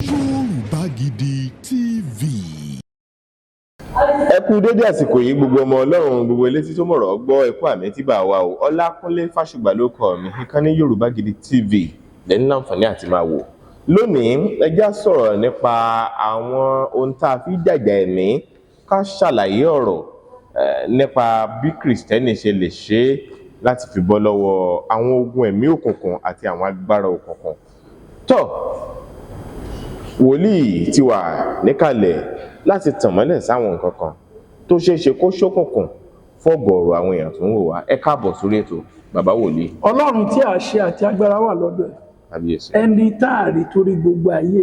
Yorùbá Gidi TV. Ẹ kú dédé àsìkò yìí gbogbo ọmọ Ọlọ́run gbogbo elétí tó mọ̀rọ̀ gbọ́ ẹ̀kú àmì tí bá wa o. Ọlákúnlé Fásùgbà ló kọ mi ìkànnì Yorùbá Gidi TV lẹ́ni láǹfààní àti máa wò. Lónìí ẹ já sọ̀rọ̀ nípa àwọn ohun tá a fi jàjà ẹ̀mí, ká ṣàlàyé ọ̀rọ̀ nípa bí Kristẹni ṣe lè ṣe láti fi bọ́ lọ́wọ́ àwọn ogun ẹ̀mí òkùnkùn àti àwọn agbára òkùnkùn. Tó Wolii ti wà níkàlẹ̀ láti tàn mọ́lẹ̀ sáwọn nǹkan kan tó ṣeéṣe kó ṣókùnkùn fọ́gọ̀ọ̀rọ̀ àwọn èèyàn tó ń wò wá. Ẹ káàbọ̀ sórí ètò bàbá Wolii. Ọlọ́run tí àṣẹ àti agbára wà lọ́dọ̀ ẹ̀, ẹni táàrí torí gbogbo ayé,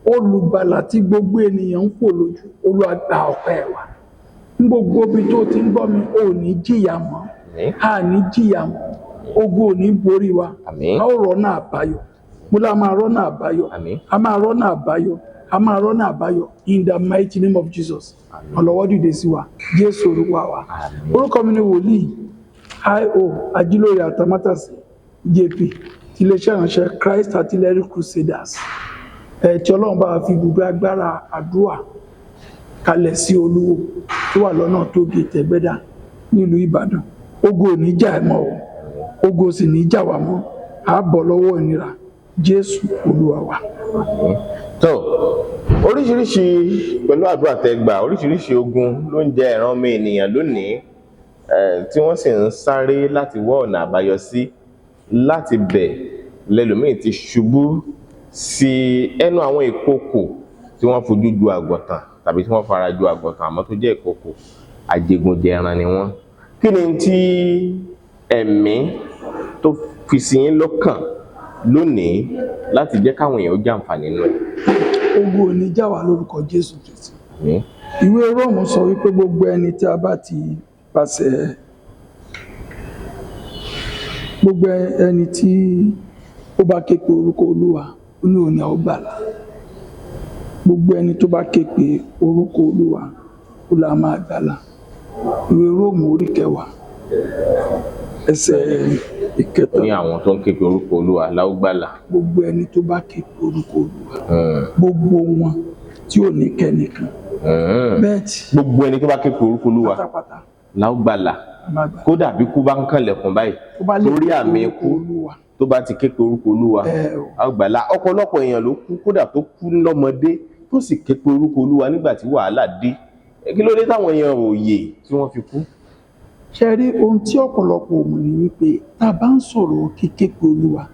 olùgbàlà tí gbogbo ènìyàn ń fò lójú, Olúwa gba ọpẹ́ wa. Ní gbogbo ibi tó ti ń gbọ́ mi, ò ní jìyà mọ́, a ní jìyà mọ́, ogun ò ní borí wa, a ó rọ́nà àbáyọ. Mo lá máa rọ́nà àbáyọ, a máa rọ́nà àbáyọ, a máa rọ́nà àbáyọ in the mighty name of Jesus. Ọlọ́wọ́ dìde sí wa, Jésù Olúwa wa. Orúkọ mi ni Wolii I.O. Ajílórí Atamatase JP ti iléeṣẹ́ ìránṣẹ́ Christ Artillery Crusaders. Tí Ọlọ́run bá fi gbogbo agbára àdúrà kalẹ̀ sí Olúwo tó wà lọ́nà tó gé Tẹ̀gbẹ́dá nílùú Ìbàdàn. Ogun ò ní jà ẹ́ mọ́ o, ogun ò sì ní jà wá mọ́, a bọ́ lọ́wọ́ ìnira. Jésù Olúwa wa. Tó oríṣiríṣi pẹ̀lú àdúrà tẹ́gbà, oríṣiríṣi ogun ló ń jẹ ìran ọmọ ènìyàn lónìí tí wọ́n sì ń sáré láti wá ọ̀nà àbáyọ sí. Láti bẹ̀ lẹ́lòmíì ti ṣubú sí ẹnu àwọn ìkòkò tí wọ́n fojú ju àgùntàn tàbí tí wọ́n fara ju àgùntàn àmọ́ tó jẹ́ ìkòkò ajégunjẹran ni wọ́n. Kí ni tí ẹ̀mí tó fi sí yín lọ́kàn lónìí láti jẹ́ káwọn èèyàn jàǹfààní nínú ẹ̀? Ogun ò ní jà wá lórúkọ Jésù Kristi. Ìwé Róòmù sọ wípé gbogbo ẹni tí a bá ti pàṣẹ, gbogbo ẹni tí ó bá ké pe orúkọ Olúwa ó ní òun ni a ó gbàlà. Gbogbo ẹni tó bá ké pe orúkọ Olúwa ó la máa gbàlà. Ìwé Róòmù orí 10 ẹsẹ̀ 3. Ní àwọn tó ń ké pe orúkọ Olúwa la ó gbàlà. Gbogbo ẹni tó bá ké pe orúkọ Olúwa, gbogbo wọn tí ò ní kẹ́nìkan. Gbogbo ẹni tó bá ké pe orúkọ Olúwa la ó gbàlà. Kódà bí kú bá ń kànlẹ̀kùn báyìí lórí àmì ikú tó bá ti ké pe orúkọ Olúwa a ó gbàlà. Ọ̀pọ̀lọpọ̀ èèyàn ló kú, kódà tó kú lọ́mọdé tó sì ké pe orúkọ Olúwa nígbà tí wàhálà dé. Kí ló dé táwọn èèyàn ò yè tí wọ́n fi kú? Ṣé rí ohun tí ọ̀pọ̀lọpọ̀ ò mọ̀ ni wípé tá a bá ń sọ̀rọ̀ kíké pe Olúwa,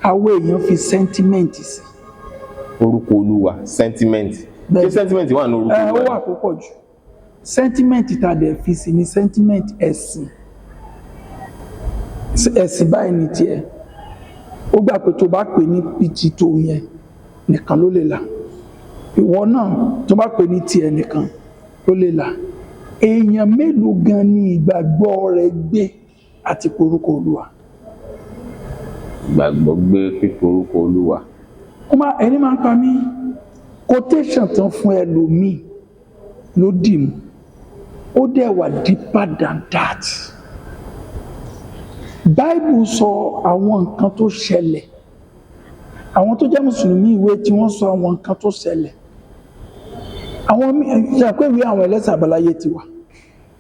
àwọn èèyàn fi sẹ́ńtímẹ́ǹtì sí orúkọ Olúwa. Sẹ́ńtímẹ́ǹtì? Ṣé sẹ́ńtímẹ́ǹtì wà ní orúkọ Olúwa? Ó wà púpọ̀ jù. Sẹ́ńtímẹ́ǹtì tá a dẹ̀ fi sí ni sẹ́ńtímẹ́ǹtì ẹ̀sìn. Ẹ̀sìn báyìí ni tiẹ̀. Ó gbà pé tó bá pè ní pìtì tó yẹn nìkan ló lè là. Ìwọ náà tó bá pè ní tiẹ̀ nìkan ló lè là. Èèyàn mélòó gan ni ìgbàgbọ́ rẹ̀ gbé àti porúkọ Olúwa? Ìgbàgbọ́ gbé pípe orúkọ Olúwa. Ẹni máa ń pa mí, quotation tán fún ẹlòmíì ló dì mú. Ó dẹ̀ wà deeper than that. Bible sọ àwọn nǹkan tó ṣẹlẹ̀. Àwọn tó jẹ́ Mùsùlùmí ìwé tí wọ́n sọ àwọn nǹkan tó ṣẹlẹ̀. Àwọn ìṣàpèwé àwọn ẹlẹ́sìn àbáláyé ti wà.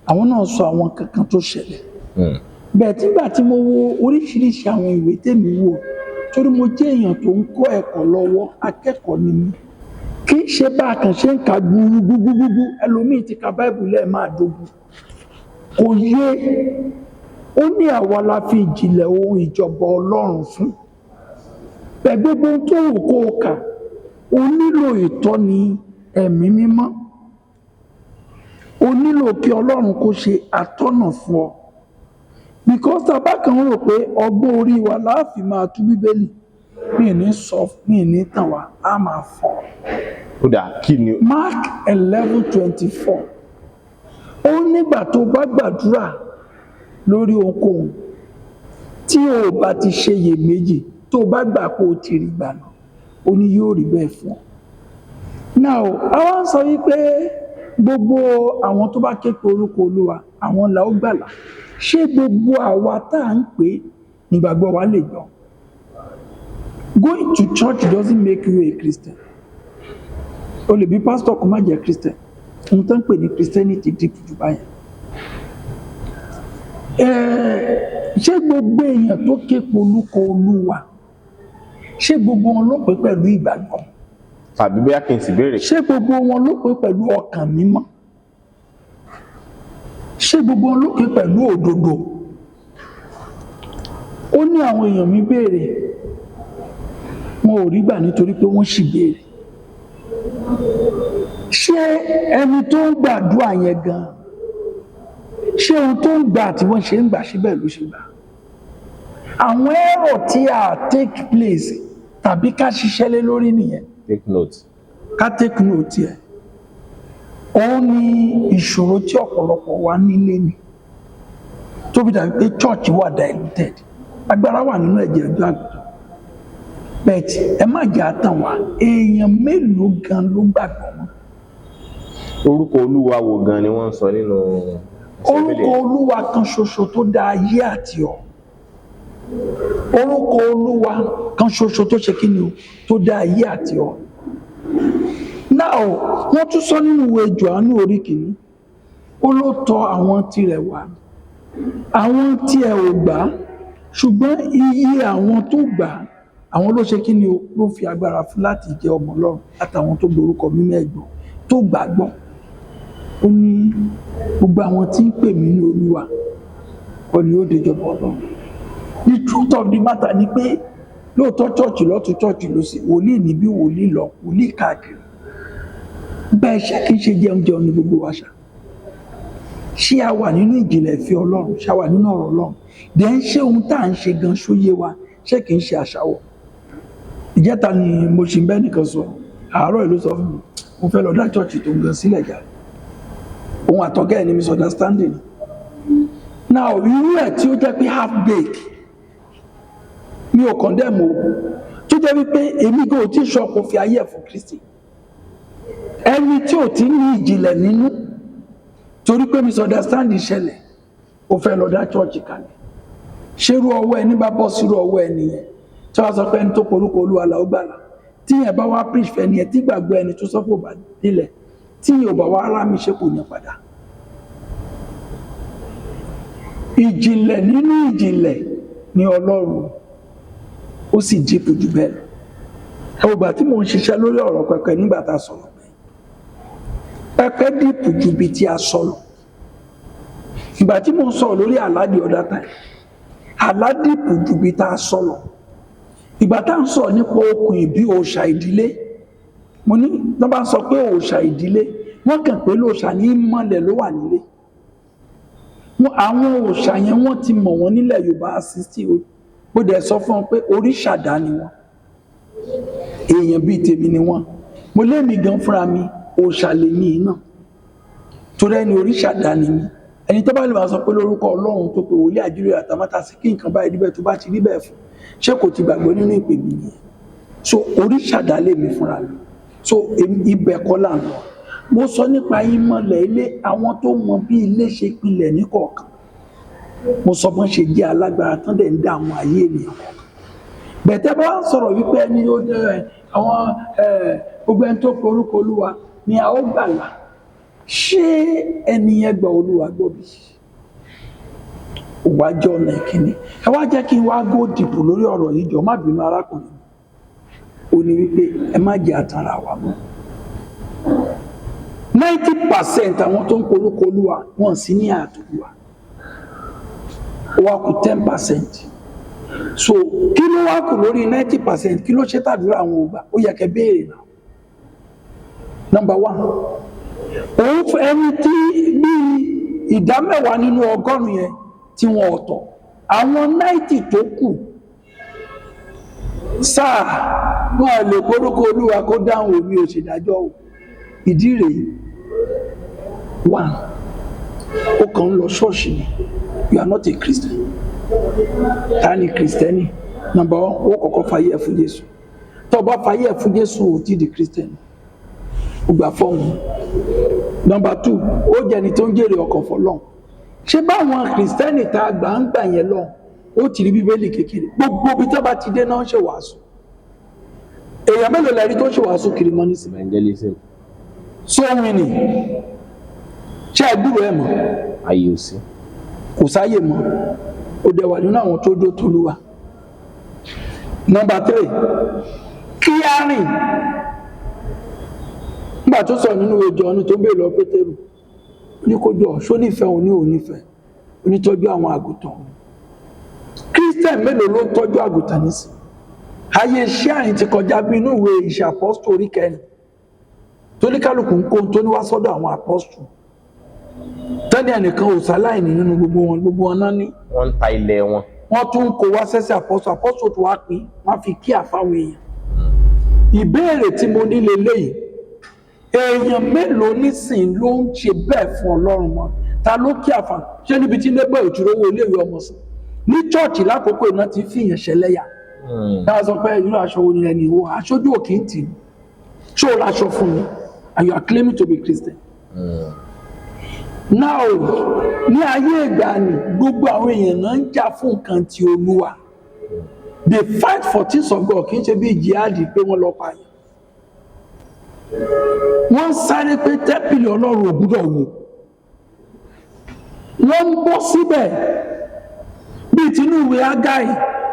Àwọn náà sọ àwọn kankan tó ṣẹlẹ̀. Bẹ́ẹ̀ tí gbà tí mo wo oríṣiríṣi àwọn ìwé tèmi wò, torí mo jẹ́ èèyàn tó ń kọ́ ẹ̀kọ́ lọ́wọ́, akẹ́kọ̀ọ́ ni mí. Kì í ṣe bá a kàn ṣe ń ka gbúgbúgbúgbú, ẹlòmíì ti ka Bible lẹ́ẹ̀máàdógún. Kò yé. Ó ní àwa la fi ìjìnlẹ̀ ohun ìjọba Ọlọ́run fún. Bẹ́ẹ̀ gbogbo tó wù kó o kà, o nílò ìtọ́ni ẹ̀mí mímọ́. O nílò kí Ọlọ́run kó ṣe atọ́nà fún ọ. Because tá bá kàn rò pé ọgbọ́n orí wa la fi máa tú Bíbélì, mi ní tàn wá, a máa fọ́. Kódà kí ni? Mark 11:24. Ó nígbà tó bá gbàdúrà lórí ohunkóhun tí o bá ti ṣe iyèméjì, tó bá gbà pé o ti rí gbà náà, ó ní yóò rí bẹ́ẹ̀ fún ọ. Now, àwọn sọ wípé gbogbo àwọn tó bá ké pe orúkọ Olúwa, àwọn la ó gbàlà. Ṣé gbogbo àwa tá à ń pè nígbàgbọ́ wa lè gbọ́? Going to church doesn't make you a Christian. o lè bí pásítọ̀ kó má jẹ́ Christian. Ohun tó ń pè ní Christianity deep jù báyẹn. Ṣé gbogbo èèyàn tó ké polúkọ Olúwa, ṣé gbogbo wọn ló pé pẹ̀lú ìgbàgbọ́? Tàbí bóyá kí n sì béèrè. Ṣé gbogbo wọn ló pé pẹ̀lú ọkàn mímọ́? Ṣé gbogbo wọn ló pé pẹ̀lú òdodo? Ó ní àwọn èèyàn mi béèrè, wọn ò rí gbà nítorí pé wọ́n sì béèrè. Ṣé ẹni tó ń gbàdúrà yẹn gan, ṣé ohun tó ń gbà tí wọ́n ṣe ń gbà síbẹ̀ ló ṣe gbà? Àwọn ẹ̀rọ tí a take place tàbí ká ṣiṣẹ́ lé lórí nìyẹn. Take note. Ká take note yẹn. Òun ni ìṣòro tí ọ̀pọ̀lọpọ̀ wa nílé ni. Tó fi dàbí pé church wà diluted. Agbára wà nínú ẹ̀jẹ̀ ọjọ́ àgùntàn. Bẹ́ẹ̀ ẹ má jẹ́ àtàn wá, èèyàn mélòó gan ló gbàgbọ́ wọn? Orúkọ Olúwa wo gan ni wọ́n ń sọ nínú Orúkọ Olúwa kan ṣoṣo tó dá ayé àti ọ̀run. Orúkọ Olúwa kan ṣoṣo tó ṣe kí ni o, tó dá ayé àti ọ̀run. Now, wọ́n tún sọ nínú ìwé Jòhánù orí kìíní, ó ló tọ̀ àwọn tirẹ̀ wá. Àwọn tí ẹ ò gbà, ṣùgbọ́n iye àwọn tó gbà, àwọn ló ṣe kí ni o, ló fi agbára fún láti jẹ́ ọmọ Ọlọ́run àtàwọn tó gborúkọ mímọ́ ẹ̀gbọ́n tó gbàgbọ́. Ó ní gbogbo àwọn tí ń pè mí ní Olúwa, ó ní ó déjọba Ọlọ́run. The truth of the matter ni pé lóòótọ́ chọ́ọ̀chì lọ́tún chọ́ọ̀chì ló sì, wòlíì níbí wòlíì lọ, wòlíì káàkiri. Bẹ́ẹ̀ ṣé kí n ṣe jẹun ní gbogbo wa ṣá? Ṣé a wà nínú ìjìnlẹ̀ ìfẹ́ Ọlọ́run? Ṣé a wà nínú ọ̀rọ̀ Ọlọ́run? Then ṣé ohun tá à ń ṣe gan ṣóyé wa? Ṣé kì í ṣe àṣàwọ̀? Ìjẹta ni mo ṣì ń bẹ́ nìkan sọ, àárọ̀ ìlú sọ fún mi, mo fẹ́ lọ dá chọ́ọ̀chì tó ń gan sílẹ̀ jà. Ohun àtọ́gẹ́ ẹ̀ ni misunderstanding. Now, irú ẹ̀ tí ó jẹ́ pé half baked, mi ò condemn o, tó jẹ́ wípé èmi gan ò tí ì ṣọ́kò fi ayé ẹ̀ fún Kristi. Ẹni tí ò tí ní ìjìnlẹ̀ nínú, torí pé misunderstanding ṣẹlẹ̀, ó fẹ́ lọ dá chọ́ọ̀chì kalẹ̀. Ṣérú ọwọ́ ẹni bá bọ́ sírú ọwọ́ ẹni yẹn, tí wọ́n sọ pé ẹni tó porúkọ Olúwa là ó gbàlà. Tí yẹn bá wá preach fẹ́ ni ẹ tí gbàgbọ́ ẹni tó sọ́fò bá délẹ̀, tí yẹn ò bá wá rá mi ṣe kò ní padà. Ìjìnlẹ̀ nínú ìjìnlẹ̀ ni Ọlọ́run, ó sì jípù jù bẹ́ẹ̀ lọ. Ẹwùgbà tí mò ń ṣiṣẹ́ lórí ọ̀rọ̀ pẹpẹ nígbà tá a sọ̀rọ̀ pẹpẹ dìpù ju bí tí a sọ̀rọ̀. Ìgbà tí mò ń sọ̀rọ̀ lórí àládì ọ̀dá táì, àládìpù ju bí tá a sọ̀rọ̀. Ìgbà tá ń sọ̀rọ̀ nípa okùn ìbí òòṣà ìdílé, mo ní tó bá sọ pé òòṣà ìdílé, wọ́n kàn pé lóòṣà ní mọ́lẹ̀ ló wà nílé. Àwọn òòṣà yẹn wọ́n ti mọ̀ wọ́n nílẹ̀ Yorùbá 60 o. Bó dẹ̀ sọ fún wọn pé oríṣàdá ni wọ́n, èèyàn bíi tèmi ni wọ́n. Mo lémi gan fúnra mi, òòṣà lè ní iná, torí ẹni oríṣàdá ni mí. Ẹni tó bá lè máa sọ pé lórúkọ Ọlọ́run tó pe Wolii àjíríre Atamatase kí nǹkan báyìí níbẹ̀ tó bá ti rí bẹ́ẹ̀ fún, ṣé kò ti gbàgbọ́ nínú ìpè mi nìyẹn? So oríṣàdá lè mi fúnra mi, so ibẹ̀ kọ́ là ń lọ. Mo sọ nípa ìmọ̀lẹ̀ ilé, àwọn tó mọ bí ilé ṣe pilẹ̀ ní kọ̀ọ̀kan. Mo sọ bọ́n ṣe jẹ́ alágbára tán dẹ̀ ń dá àwọn ayé ènìyàn kọ̀ọ̀kan. Bẹ̀tẹ̀ bá sọ̀rọ̀ wípé ẹni ó jẹ́ àwọn gbogbo ẹni tó porúkọ Olúwa ni a ó gbàlà. Ṣé ẹni yẹn gba Olúwa gbọ́ bí? Òwájọ́ ọ̀nà ìkíní. Ẹ wá jẹ́ kí n wá go dìbò lórí ọ̀rọ̀ yìí jọ, má bínú arákùnrin. Ó ní wípé ẹ má jẹ́ àtàrà wa mọ́. 90% àwọn tó ń porúkọ Olúwa wọ́n sì ní àtòlúwa. Ó wá kù 10%. So kí ló wá kù lórí 90%? Kí ló ṣe tàdúrà àwọn ògbà? Ó yẹ kẹ́ béèrè náà. Number 1, òun fún ẹni tí bí ìdá 10 nínú 100 yẹn tí wọ́n ọ̀tọ̀. Àwọn 90 tó kù, sáà wọ́n lè porúkọ Olúwa kó dáhùn omi òṣèdájọ́ o. Ìdí rèé. 1, ó kàn ń lọ ṣọ́ọ̀ṣì ni. You are not a Christian. Ta ni Kristẹni? Number 1, ó kọ́kọ́ fayé ẹ̀ fún Jésù. Tó bá fayé ẹ̀ fún Jésù, ó ti di Kristẹni. Ó gbà fọ́ọ̀mù. Number 2, ó jẹ́ ẹni tó ń jèrè ọkàn fọ́lọ́run. Ṣé báwọn Kristẹni tá a gbà ń gbà yẹn lọ, ó ti rí Bíbélì kékeré. Gbogbo ibi tó bá ti dé náà ń ṣe wàásù. Èèyàn mélòó lẹ́rí tó ń ṣe wàásù kiri mọ́ nísìnyí? sóhun ni ṣé ẹgbúrò ẹ̀ mọ́ ayé ò sí. kò sáyè mọ́ ó dẹ̀ wà nínú àwọn tó dó tolúwa. Number 3, kí á rìn. Nígbà tó sọ nínú ìwé Jòhánù tó béèrè lọ Pétérù ní kó jọ ṣó nífẹ̀ẹ́ òun ní òun nífẹ̀ẹ́ onítọ́jú àwọn àgùntàn. Christian mélòó ló ń tọ́jú àgùntàn nísìn? Ayé iṣẹ́ àrìn ti kọjá bí inú ìwé Ìṣe Àpọ́stù orí 10 tó ní kálukú ń kó tó ní wá sọ́dọ̀ àwọn àpọ́stù. Tẹ́lẹ̀ ẹnìkan ò sáláìní nínú gbogbo wọn náà ní. Wọ́n ń ta ilẹ̀ wọn. Wọ́n tún kó wá sẹ́sẹ̀ àpọ́stù tó wá pín wọ́n fi kí àfáwọn èèyàn. Ìbéèrè tí mo ní leléyìí, èèyàn mélòó nísìn ló ń ṣe bẹ́ẹ̀ fún Ọlọ́run mọ́? Ta ló kí àfà? Ṣé níbi tí lébọ̀ ìtúrówó iléèwé ọmọ sí? Ní chọ́ọ̀chì lákòókò iná ti fi ìyẹn ṣẹlẹ́yà. Náà sọ pé irú aṣọ wo ni ẹni ìwọ? Aṣojú òkè ń tì ní. Ṣé o láṣọ fún mi? And you are claiming to be Christian. Now, ní ayé ìgbàanì, gbogbo àwọn èèyàn náà ń jà fún nǹkan ti Olúwa. They fight for things of God, kì í ṣe bí jihadi pé wọ́n lọ pààyàn. Wọ́n sáré pé tẹ́pìlì Ọlọ́run ò gbúdọ̀ wò. Wọ́n ń bọ́ síbẹ̀ bíi tinú ìwé Ágáì,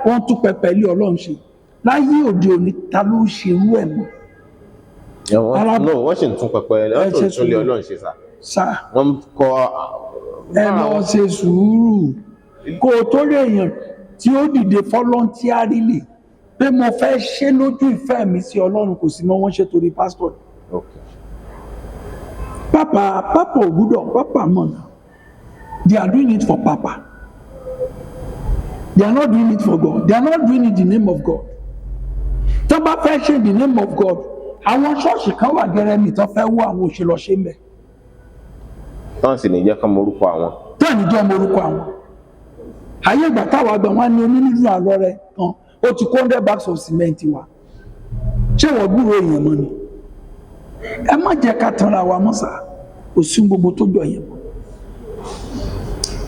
wọ́n tún pẹpẹ ilé Ọlọ́run ṣe. Láyé òde òní, ta ló ṣe irú ẹ̀ mọ́? Wọ́n sì ń tún pẹpẹ ilé Ọlọ́run ṣe sá. Wọ́n kọ́ ẹ lọ ṣe sùúrù kó o tó lè yàn tí ó dìde voluntarily pé mo fẹ́ ṣe lójú ìfẹ́ mi sí Ọlọ́run kò sí mọ́ wọ́n ṣe torí pásítọ̀. Papa ò gbúdọ̀, Papa mọ̀ náà. They are doing it for Papa. They are not doing it for God. They are not doing it in the name of God. Tó bá fẹ́ ṣe in the name of God, àwọn ṣọ́ọ̀ṣì kan wà gẹ́rẹ́ mi tó fẹ́ wọ àwọn òṣèlú ṣe mẹ́. Tán sì ní jẹ́ kán mọ orúkọ àwọn. Tán ní jẹ́ mọ orúkọ àwọn. Ayé ìgbà táwa gbà wọ́n ní onínúdùn àlọ́ rẹ̀ kan ó ti kó 100 bags of cement wa. Ṣé wọ́n gbúròó èèyàn mọ́ ni? Ẹ má jẹ́ ká tanra wa mọ́ sá, kò sí gbogbo tó jọ yẹn mọ́.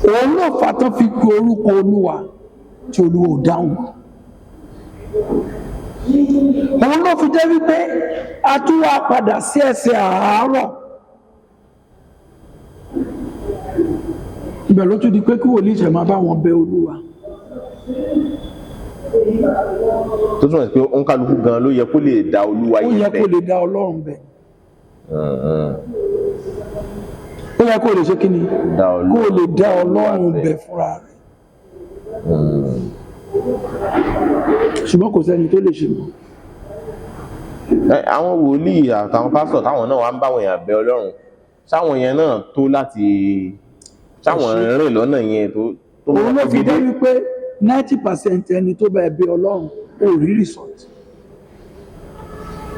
Òun ló fà tán fi pe orúkọ Olúwa tí Olúwa ò dáhùn. Òun ló fi jẹ́ wípé a tún wá padà sí ẹsẹ̀ àárọ̀. Ibẹ̀ ló tún di pé kí wòlíì ṣẹ̀ máa bá wọn bẹ Olúwa. Tó túnmọ̀ sí pé ó ń kálukú gan ló yẹ kó lè dá Olúwa yìí bẹ̀. Ó yẹ kó lè dá Ọlọ́run bẹ̀. Ó yẹ kó lè ṣe kí ni? Kó lè dá Ọlọ́run bẹ̀ fúnra rẹ̀. Ṣùgbọ́n kò sẹ́ni tó lè ṣe mọ́. Àwọn wòlíì àtàwọn pásítọ̀ táwọn náà wá ń báwọn èèyàn bẹ Ọlọ́run, sáwọn yẹn náà tó láti sáwọn rìn lọ́nà yẹn tó mọ́. Òun ló fi dé wípé 90% ẹni tó bá bẹ Ọlọ́run ò rí result.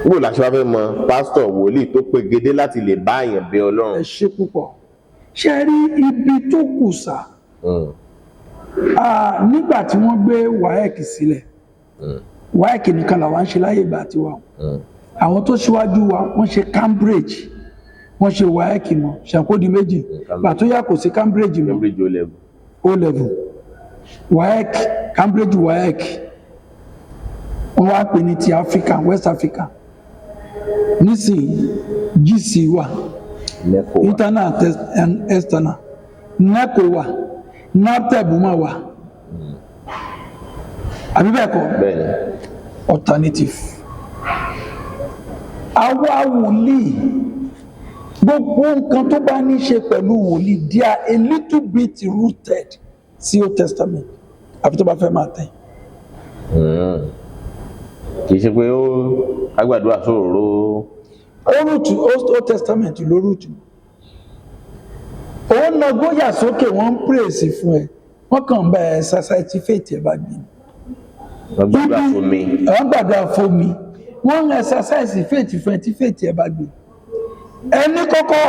Wò láti wá fẹ́ mọ pásítọ̀ wòlíì tó pegedé láti lè bá èèyàn bẹ Ọlọ́run. Ẹ ṣé púpọ̀. Ṣé rí ibi tó kù sá? Nígbà tí wọ́n gbé WAEC sílẹ̀, WAEC nìkan làwọn ń ṣe láyé ìgbà tiwa. Àwọn tó ṣíwájú wa wọ́n ṣe Cambridge, wọ́n ṣe WAEC mọ́, ṣàkódi méjì. Gbà tó yà kò sí Cambridge mọ́. Cambridge O-level. WAEC, Cambridge WAEC. Wọ́n wá pè ní ti Africa, West Africa. Nísìnyí GC wà, internal and external, NECO wà, NAPTEP máa wà. Àbí bẹ́ẹ̀ kọ́? Alternative. Àwa wòlíì, gbogbo nǹkan tó bá ní ṣe pẹ̀lú wòlíì, they are a little bit rooted sí Old Testament. Àbí tó bá fẹ́ máa tẹ̀. Kì í ṣe pé ó agbàdúrà sóròró. Old Testament ló rúùtù. Ó na gbóyà sókè wọ́n ń pèsè fún ẹ, wọ́n kàn bá ẹ society faith ẹ bá gbé. Wọ́n gbàdúrà fún mi. Wọ́n gbàdúrà fún mi. Wọ́n ń exercise faith fún ẹ tí faith ẹ bá gbé. Ẹni kọ́kọ́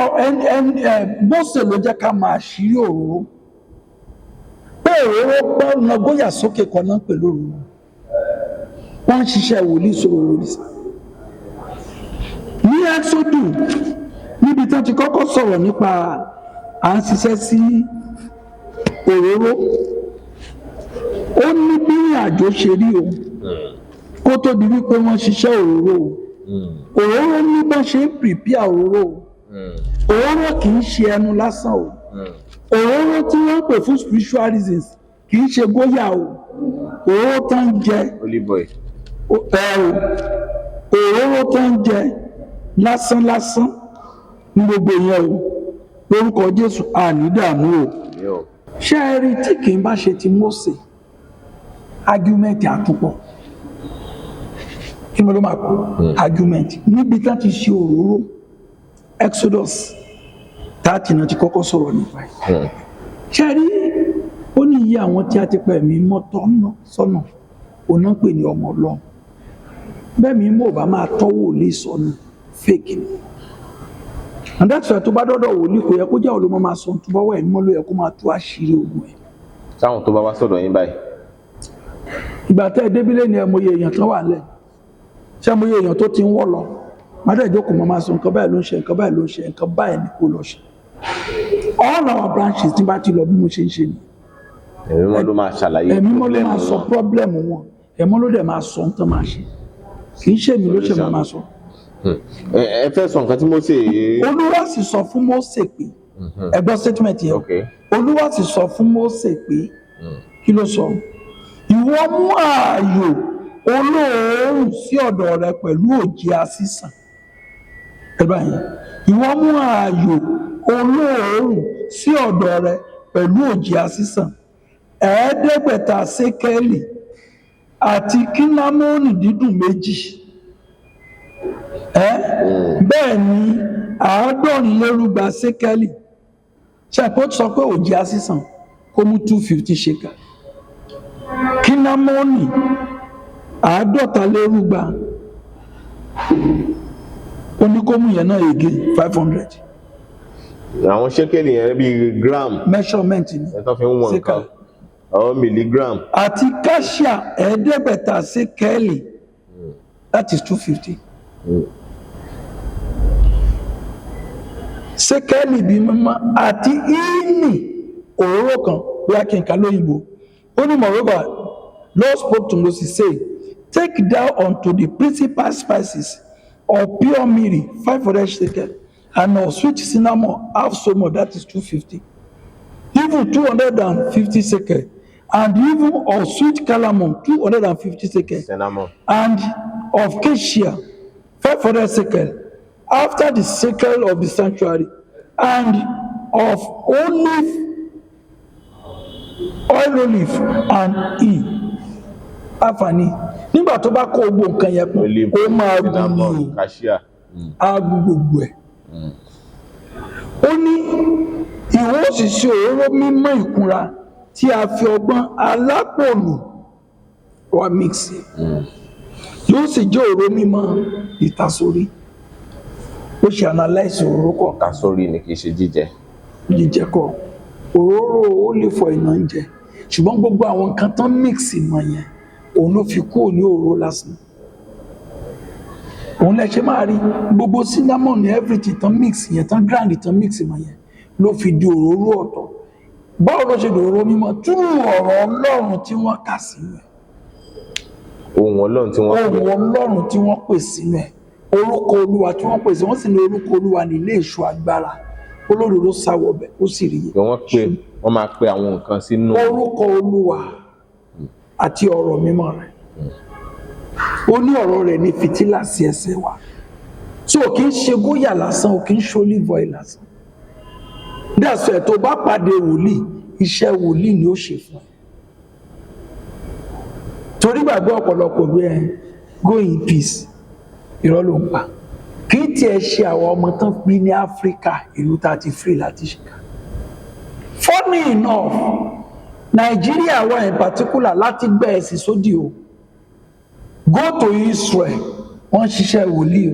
Mósè ló jẹ́ ká máa ṣírí òróró. Pé òróró pọ́ na gbóyà sókè kan náà pẹ̀lú òróró. Wọ́n ń ṣiṣẹ́ wòlíì sọ̀rọ̀ lórí sá. Ní Ẹ́xódù, níbi tí wọ́n ti kọ́kọ́ sọ̀rọ̀ nípa à ń ṣiṣẹ́ sí òróró, ó ní bí àjò ṣe rí o kó tó di wípé wọ́n ṣiṣẹ́ òróró. Òróró ní bá ṣe ń prepare òróró. òróró kì í ṣe ẹnu lásán o òróró tí wọ́n pè fún spiritual reasons kì í ṣe góyà o òróró tó ń jẹ òróró tó ń jẹ lásán ní gbogbo ìyẹn o lórúkọ Jésù àní dààmú o ṣé ẹ rí tí kì í bá ṣe ti Mósè argument àtúpọ̀ kí ló máa kú argument níbi tá ti ṣe òróró Exodus 30 náà ti kọ́kọ́ sọ̀rọ̀ nípa ẹ̀ ṣé rí ó ní iye àwọn tí a ti pẹ̀ mí mọ́tọ́ sọ́nà òun náà pè ní ọmọ Ọlọ́run bẹ́ẹ̀ mi mọ̀ bá máa tọ́wọ́ lè sọnù fake ni and that's why tó bá dọ́dọ̀ wòlíì kò yẹ kó jẹ́ olùmọ̀ máa sọ tó bá wà ní mọ́ ló yẹ kó máa tú àṣírí ogun ẹ̀. sáwọn tó bá wá sọ̀dọ̀ yín báyìí. ìgbà tẹ́ ẹ débílẹ̀ ni ẹmọye èèyàn kan wà lẹ̀ ṣé ẹmọye èèyàn tó ti ń wọ̀ lọ mádẹ́jọ́ kò máa sọ nǹkan báyìí ló ń ṣe nǹkan báyìí ló ń ṣe nǹkan báyìí ni kò lọ ṣe all our branches tí bá ti lọ bí mo ṣe ń ṣe ni. ẹ̀mí mọ́ ló máa ṣàlàyé ẹ̀mí mọ́ ló máa sọ problem wọn ẹ̀mí ló dẹ̀ máa sọ nǹkan máa ṣe kì í ṣe mi ló ṣe máa sọ. ẹ fẹ́ sọ nǹkan tí Mósè. Olúwa sì sọ fún Mósè pé ẹgbẹ́ statement yẹn Olúwa sì sọ fún Mósè pé kí ló sọ ìwọ mú ààyò olóòórùn sí ọ̀dọ̀ rẹ pẹ̀lú òjìá sísàn ẹgbẹ́ yẹn ìwọ mú ààyò olóòórùn sí ọ̀dọ̀ rẹ pẹ̀lú òjìá sísàn 500 sékélì àti kínámọ́nì dídùn 2 bẹ́ẹ̀ ni 250 sékélì ṣàpọ̀ sọ pé òjìá sísàn kó mú 250 ṣékà kínámọ́nì 250 oníkómù yẹn náà ègé 500. àwọn ṣékélì yẹn bíi gram measurement ni ẹ tó fi ń wọ̀n nǹkan àwọn milligram. àti káṣíà 500 sékélì that is 250. sékélì bíi mímọ́ àti ìní òróró kan bí a kì í kà lóyìnbó ó ní moreover Lord spoke to Moses saying take down unto the principal spices of pure myrrh 500 shekels and of sweet cinnamon half so much that is 250 even 250 shekels and even of sweet cardamom 250 shekels and of cassia 500 shekels after the shekel of the sanctuary and of olive and àǹfààní nígbà tó bá kó gbogbo nǹkan yẹn pọ̀ ó máa gùn ní agun gbogbo ẹ̀ ó ní ìwọ òṣìṣẹ́ òróró mímọ́ ìkunra tí a fi ọgbọ́n alápòlù wá mix yóò sì jẹ́ òróró mímọ́ ìtasórí ó ṣe analyze òróró kọ̀ ìtasórí ni kì í ṣe jíjẹ kọ́ òróró ó lè fọ iná ń jẹ ṣùgbọ́n gbogbo àwọn nǹkan tán mix mọ́ yẹn òun ló fi kúrò ní òróró lásán òun lẹ ṣe máa rí gbogbo cinnamon ní everything tán mix yẹn tán grind tán mix mọ́ yẹn ló fi di òróró ọ̀tọ̀ báwo ló ṣe di òróró mímọ́ tú ọ̀rọ̀ Ọlọ́run tí wọ́n kà sínú ẹ̀ ohun Ọlọ́run tí wọ́n pè sínú ẹ̀ orúkọ Olúwa tí wọ́n pè sí wọ́n sì ní orúkọ Olúwa ní ilé ìṣọ́ agbára olódodo sáwọ bẹ̀ ó sì rí yẹn wọ́n máa pe àwọn nǹkan sínú orúkọ Olúwa àti ọ̀rọ̀ mímọ́ rẹ̀ ó ní ọ̀rọ̀ rẹ̀ ní fìtílà sí ẹsẹ̀ wa tí ò kí ń ṣe góyà lásán ò kí ń ṣe olive oil lásán dẹ́sọ̀ ẹ̀ tó bá pàdé wòlíì iṣẹ́ wòlíì ni ó ṣe fún ẹ torí gbàgbé ọ̀pọ̀lọpọ̀ bí ẹ go in peace irọ́ ló ń pa kí tiẹ̀ ṣe àwọn ọmọ tán bí ní Áfíríkà ìlú tá a ti free láti ṣe ká funny enough Nàìjíríà wà in particular láti gbé ẹ̀sìn sódì o go to Israel wọ́n ṣiṣẹ́ wòlíì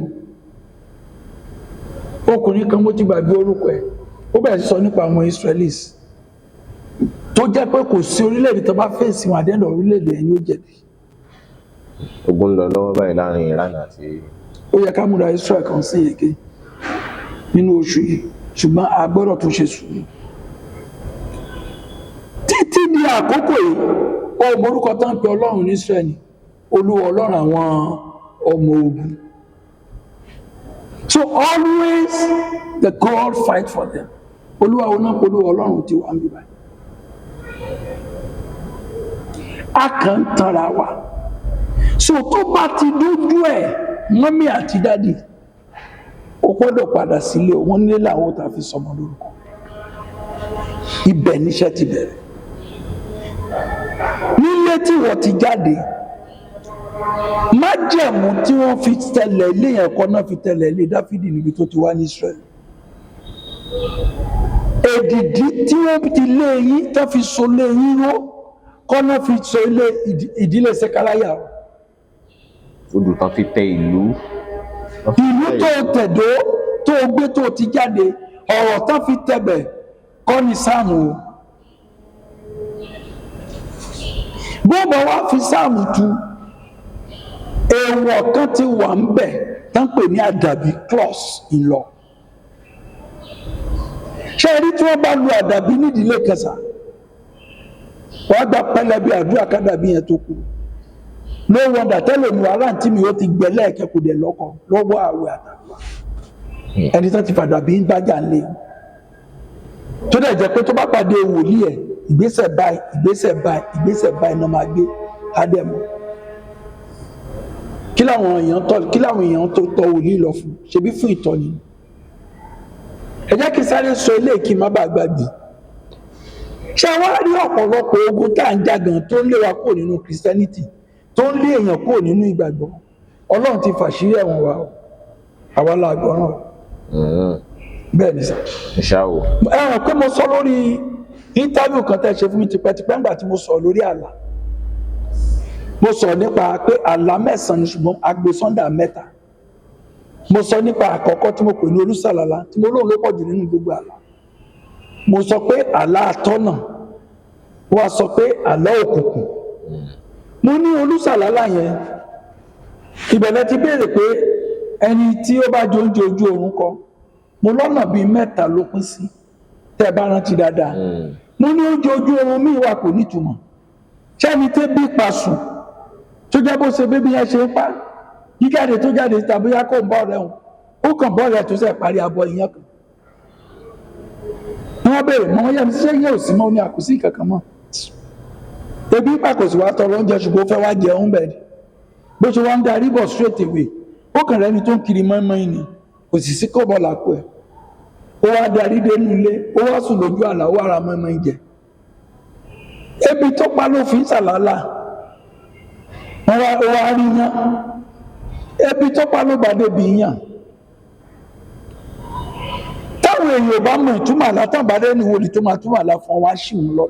o ọkùnrin kan mo ti gbàgbé orúkọ ẹ̀ ó bẹ̀rẹ̀ sí sọ nípa àwọn Israelis tó jẹ́ pé kò sí orílẹ̀-èdè tó bá fèsì wọn àdéhùn orílẹ̀-èdè ẹ̀yìn ó jẹ̀bi. Ogun lọ lọ́wọ́ báyìí láàrin Iran àti. ó yẹ ká múra Israel kan sí èké nínú oṣù yìí ṣùgbọ́n a gbọ́dọ̀ tó ṣe sùúrù títí di àkókò yìí ọmọ orúkọ tó ń pe Ọlọ́run ní Israel ni Olúwa Ọlọ́run àwọn ọmọ ogun So always the God fight for them. Olúwa wo náà polówó Ọlọ́run tí wà ń bí báyìí. A kàn ń tanra wa. So tó bá ti dójú ẹ̀ mọ́mí àti dádì ó gbọ́dọ̀ padà sílé wọn nílé làwọn tá a fi sọmọ lórúkọ. Ibẹ̀ níṣẹ́ ti bẹ̀rẹ̀. Nílé tí wọ́n ti jáde májẹ̀mú tí wọ́n fi tẹ̀lé ilé yẹn kọ́ náà fi tẹ̀lé ilé Dáfídì níbi tó ti wá ní Ísírẹ́lì. Èdìdí tí wọ́n ti lé yín tó fi so lé yín ró kọ́ náà fi so ilé ìdílé Sẹ́káráyà. Odù tán fi tẹ ìlú. Ìlú tó tẹ̀dó tó gbé tó ti jáde ọ̀rọ̀ tán fi tẹ̀bẹ̀ kọ́ ni Sáàmù o. Bọ́ọ̀bọ̀ wá fi Sáàmù tu èèwọ̀ kan ti wà ń bẹ̀ tán pè ní àdàbí clause ìlọ. Ṣé ẹ rí tí wọ́n bá lu àdàbí nídìílé kẹsà wọ́n gba pẹlẹbí àdúrà kádàbí yẹn tó kú. No wonder tẹ́lẹ̀ mi wàhálà tí mi ó ti gbẹ lẹ́ẹ̀kẹ́ kò dẹ̀ lọ́kọ̀ lọ́wọ́ àwẹ̀ àtàgbà. Ẹni tó ti fàdàbí ń bájà ń lé. Tó dẹ̀ jẹ́ pé tó bá pàdé wòlíì ẹ̀ ìgbésẹ̀ báyìí ìgbésẹ̀ báyìí ìgbésẹ̀ báyìí náà máa gbé ádẹ́mọ̀. Kí làwọn èèyàn tó tọ wòlíì lọ fún ṣebí fún ìtọ́ni. Ẹ jẹ́ kí sáré sọ ilé kí n má bàa gbàgbé. Ṣé wá rí ọ̀pọ̀lọpọ̀ ogun tá à ń jà gan tó ń lé wa kúrò nínú Christianity tó ń lé èèyàn kúrò nínú ìgbàgbọ́? Ọlọ́run ti fàṣírí ẹ̀wọ̀n wa o, àwa la gbọ́ràn. Bẹ́ẹ̀ ni sà. Ìṣàwò. Ẹ hàn pé mo sọ lórí interview kan tẹ́ ṣe fún mi tipẹ́tipẹ́ nígbà tí mo sọ lórí àlá. Mo sọ nípa pé àlá 9 ni ṣùgbọ́n agbésọ́ndà 3. Mo sọ nípa àkọ́kọ́ tí mo pè ní olùsàlálá tí mo lóun ló pọ̀ jù nínú gbogbo àlá. Mo sọ pé àlá àtọ́nà wá sọ pé àlá òkùnkùn. Mo ní olùsàlálá yẹn ìbẹ̀lẹ̀ ti béèrè pé ẹni tí ó bá jẹ oúnjẹ ojú oorun kọ mo lọ́nà bíi 3 ló pín sí tẹ́ bá rántí dáadáa. Mo ní oúnjẹ ojú oorun míì wà kò nítumọ̀. Ṣẹ́ni tẹ́ bí pa sùn tó jẹ́ bó ṣe bébí yẹn ṣe ń pa yíjáde tó jáde tàbí yá kó ń bọ́ rẹ̀ hùn ó kàn bọ́ rẹ̀ tó sẹ̀ parí abọ́ ìyẹn kan. Wọ́n béèrè mọ́ yẹn ṣé yẹ́ ò sí mọ́ ní àkùsí kankan mọ́. Ebi pàkóso wa tọrọ oúnjẹ ṣùgbọ́n ó fẹ́ wá jẹun bẹ́ẹ̀ bó ṣe wá ń darí bọ̀ straight away ó kàn rẹ́ni tó ń kiri mọ́ínmọ́ín ni kò sì sí kọ́bọ̀ lápò ẹ̀ ó wá darí dénú ilé ó wá sùn lójú àlá ó ara mọ́ínmọ́ín jẹ. Ebi tó pa ló fi ń ṣàlálà ó wá rí yán ebi tó pa ló gbàdé bí yàn. Táwọn èèyàn bá mọ̀ ìtumọ̀ àlá tán bá dẹ́nu wòlíì tó máa túmọ̀ àlá fún wa ṣì ń lọ.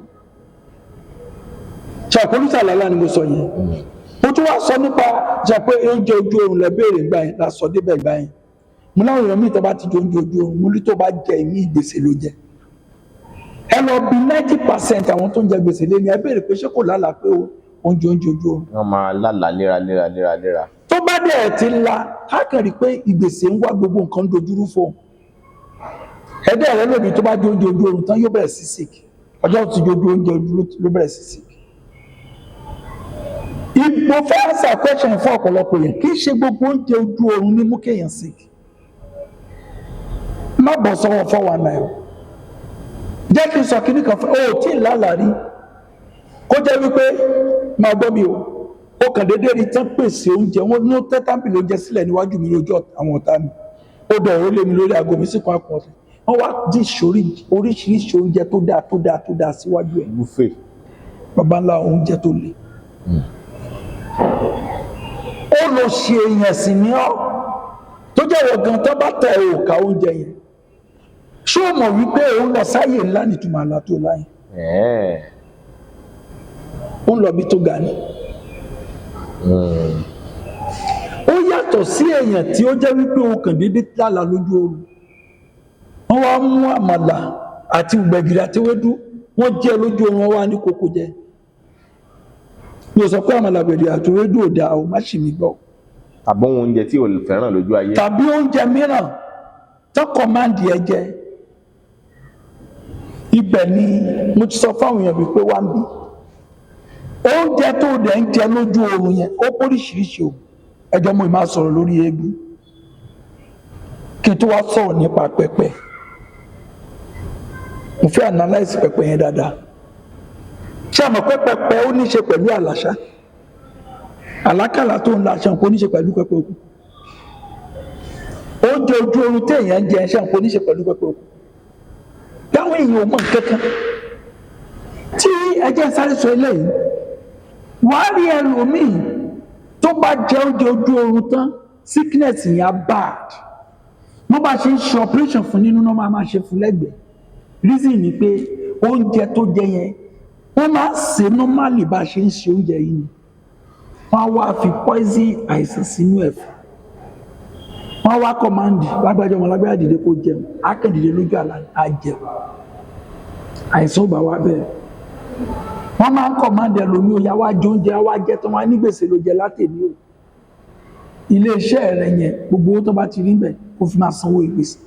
Ṣàkólú ṣàlálà ni mo sọ yẹn. Mo tún wá sọ nípa jẹ́ pé oúnjẹ ojú oorun lẹ béèrè gbà yẹn la sọ débẹ̀ gbà yẹn. Mo láwọn èèyàn míì tó bá ti jẹ oúnjẹ ojú oorun mo ní tó bá jẹ ìmí ìgbèsè ló jẹ. Ẹ lọ bí 90% àwọn tó ń jẹ gbèsè lé ní ẹ béèrè pé ṣé kò lálàá pé oúnjẹ ojú oorun. Wọ́n máa lálàá léra. Tó bá dẹ̀ ti la á kàn rí pé ìgbèsè ń wá gbogbo nǹkan dojúrú fún. Ẹ̀dẹ̀ rẹ lòdì tó bá jẹ oúnjẹ ojú oorun tán yóò bẹ̀rẹ̀ sí sick. Ọjọ́ tó jẹ oúnjẹ ojú ló bẹ̀rẹ̀ sí sick. Mo fẹ́ answer question fún ọ̀pọ̀lọpọ̀ yẹn kì í ṣe gbogbo oúnjẹ ojú oorun ní mú kéèyàn sick. Má bọ̀ sọ́wọ́ 419. Jẹ́ kí n sọ kíní kan fún ọ tí ì lálàá rí kó jẹ́ wípé máa gbọ́ mi o ó kàn déédéé rí tán pèsè oúnjẹ wọn ní tẹ́tàbí ló jẹ sílẹ̀ níwájú mi lójú àwọn ọ̀tá mi ó dọ̀rọ̀ lé mi lórí aago mi sì kan àpọ̀ wọ́n wá dí oríṣiríṣi oúnjẹ tó dáa síwájú ẹ̀. Buffet. Baba ńlá oúnjẹ tó le. Ó lọ ṣe èèyàn sí ní ọ́ tó jẹ́ ọ̀gán tó bá tẹ òkà oúnjẹ yẹn ṣé o mọ̀ wípé òun lọ sáyè ńlá nìtumọ̀ àlá tó láyé ó ń lọ bí tó ga ni. Ó yàtọ̀ sí èèyàn tí ó jẹ́ wípé o kàn déédéé lálàá lójú oorun wọ́n wá mú àmàlà àti gbẹ̀gìrì àti ewédú wọ́n jẹ́ lójú oorun wọ́n wá ní kókó jẹ. Mi ò sọ pé àmàlà gbẹ̀gìrì àti ewédú ò dáa o má ṣì mí gbọ́. Tàbí oúnjẹ tí o fẹ́ràn lójú ayé. Tàbí oúnjẹ mìíràn tó kọ̀máǹdì ẹ jẹ. Ibẹ̀ ni mo ti sọ fáwọn èèyàn wípé wá ń bí oúnjẹ tó dẹ̀ ń jẹ lójú oorun yẹn ó póríṣiríṣi o ẹjọ́ mo máa sọ̀rọ̀ lórí eégún kí n tó wá sọ̀rọ̀ nípa pẹpẹ mo fẹ́ analyse pẹpẹ yẹn dáadáa ṣé àmọ́ pẹpẹ ó ní ṣe pẹ̀lú àlàṣà àlákàlà tó ń la ṣe àǹkó ní ṣe pẹ̀lú pẹpẹ òkú oúnjẹ ojú oorun téèyàn ń jẹ ṣe àǹkó ní ṣe pẹ̀lú pẹpẹ òkú táwọn èèyàn ò mọ̀ kankan tí ẹjẹ́ sáré sọ eléyìí wàá rí ẹlòmíì tó bá jẹ oúnjẹ ojú oorun tán sickness yẹn bad bó bá ṣe ń ṣe operation fún nínú náà máa ṣe fún lẹ́gbẹ̀ẹ́ reason ni pé oúnjẹ tó jẹ yẹn wọ́n máa ń ṣe normally bá a ṣe ń ṣe oúnjẹ yìí ni wọ́n á wá fi poison àìsàn sínú ẹ̀ fún wọ́n á wá command lágbájá ọmọ lágbájá dìde kó jẹun akẹ́dìde lójú àlá á jẹun àìsàn ò bá wá bẹ́ẹ̀ wọ́n máa ń command ẹlòmíì òyà wá jẹ oúnjẹ wá jẹ tán wá ní gbèsè ló jẹ látẹ̀lé o iléeṣẹ́ rẹ̀ yẹn gbogbo owó tó bá ti rí bẹ̀ kó fi máa sanwó ìgbésẹ̀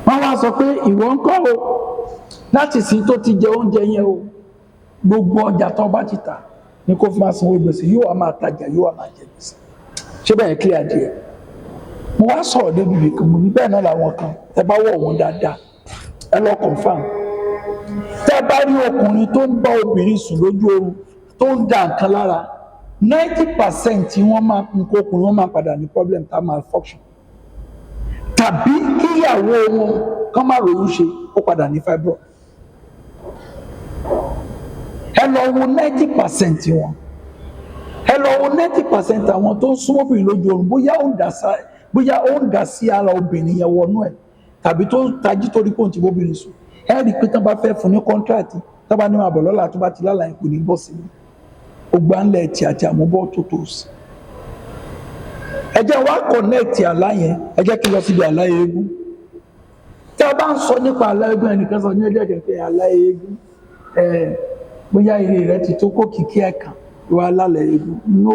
wọ́n wá sọ pé ìwọ ń kọ́ o láti sin tó ti jẹ oúnjẹ yẹn o gbogbo ọjà tó bá ti tà ní kó fi máa sanwó ìgbésẹ̀ yóò wá máa tajà yóò wá máa jẹ gbèsè ṣé bẹ́ẹ̀ clear díẹ̀ mo wá sọ̀rọ̀ débi ìbìkan mo ní bẹ́ẹ̀ náà làwọn kan ẹ bá wọ̀ wọ́n dáadáa ẹ lọ confam tẹ́ bá rí ọkùnrin tó ń bá obìnrin sùn lójú oorun tó ń da nǹkan lára 90% tí wọ́n máa ń kó ọkùnrin wọn máa padà ní problem tá malfunction tàbí kíyàwó wọn kán má ròyìn ṣe ó padà ní fibroid ẹ lọ wo 90% wọn ẹ lọ wo 90% àwọn tó ń súnmọ́ obìnrin lójú oorun bóyá ó ń dà sí ara obìnrin yẹn wọnú ẹ̀ tàbí tó ń tají torí pé òun ti bóbìnrin sùn ẹ rí i pé tán bá fẹ́ fún ní kọ́ńtíráàtì tán bá ní máa bọ̀ lọ́la tó bá ti lálàá kò ní bọ́ sí i ó gbá ńlẹ̀ ẹ̀tì àti àmúbọ̀ tó tó sí ẹ jẹ́ wá kọ̀nẹ́ẹ̀tì àlá yẹn ẹ jẹ́ kí n lọ síbi àlá eégún tí a bá ń sọ nípa àlá eégún ẹnìkan sọ ní ọjọ́ ìkẹfẹ́ àlá eégún bóyá ire rẹ ti tó kó kìkì ẹ̀kan wà lálẹ́ eégún no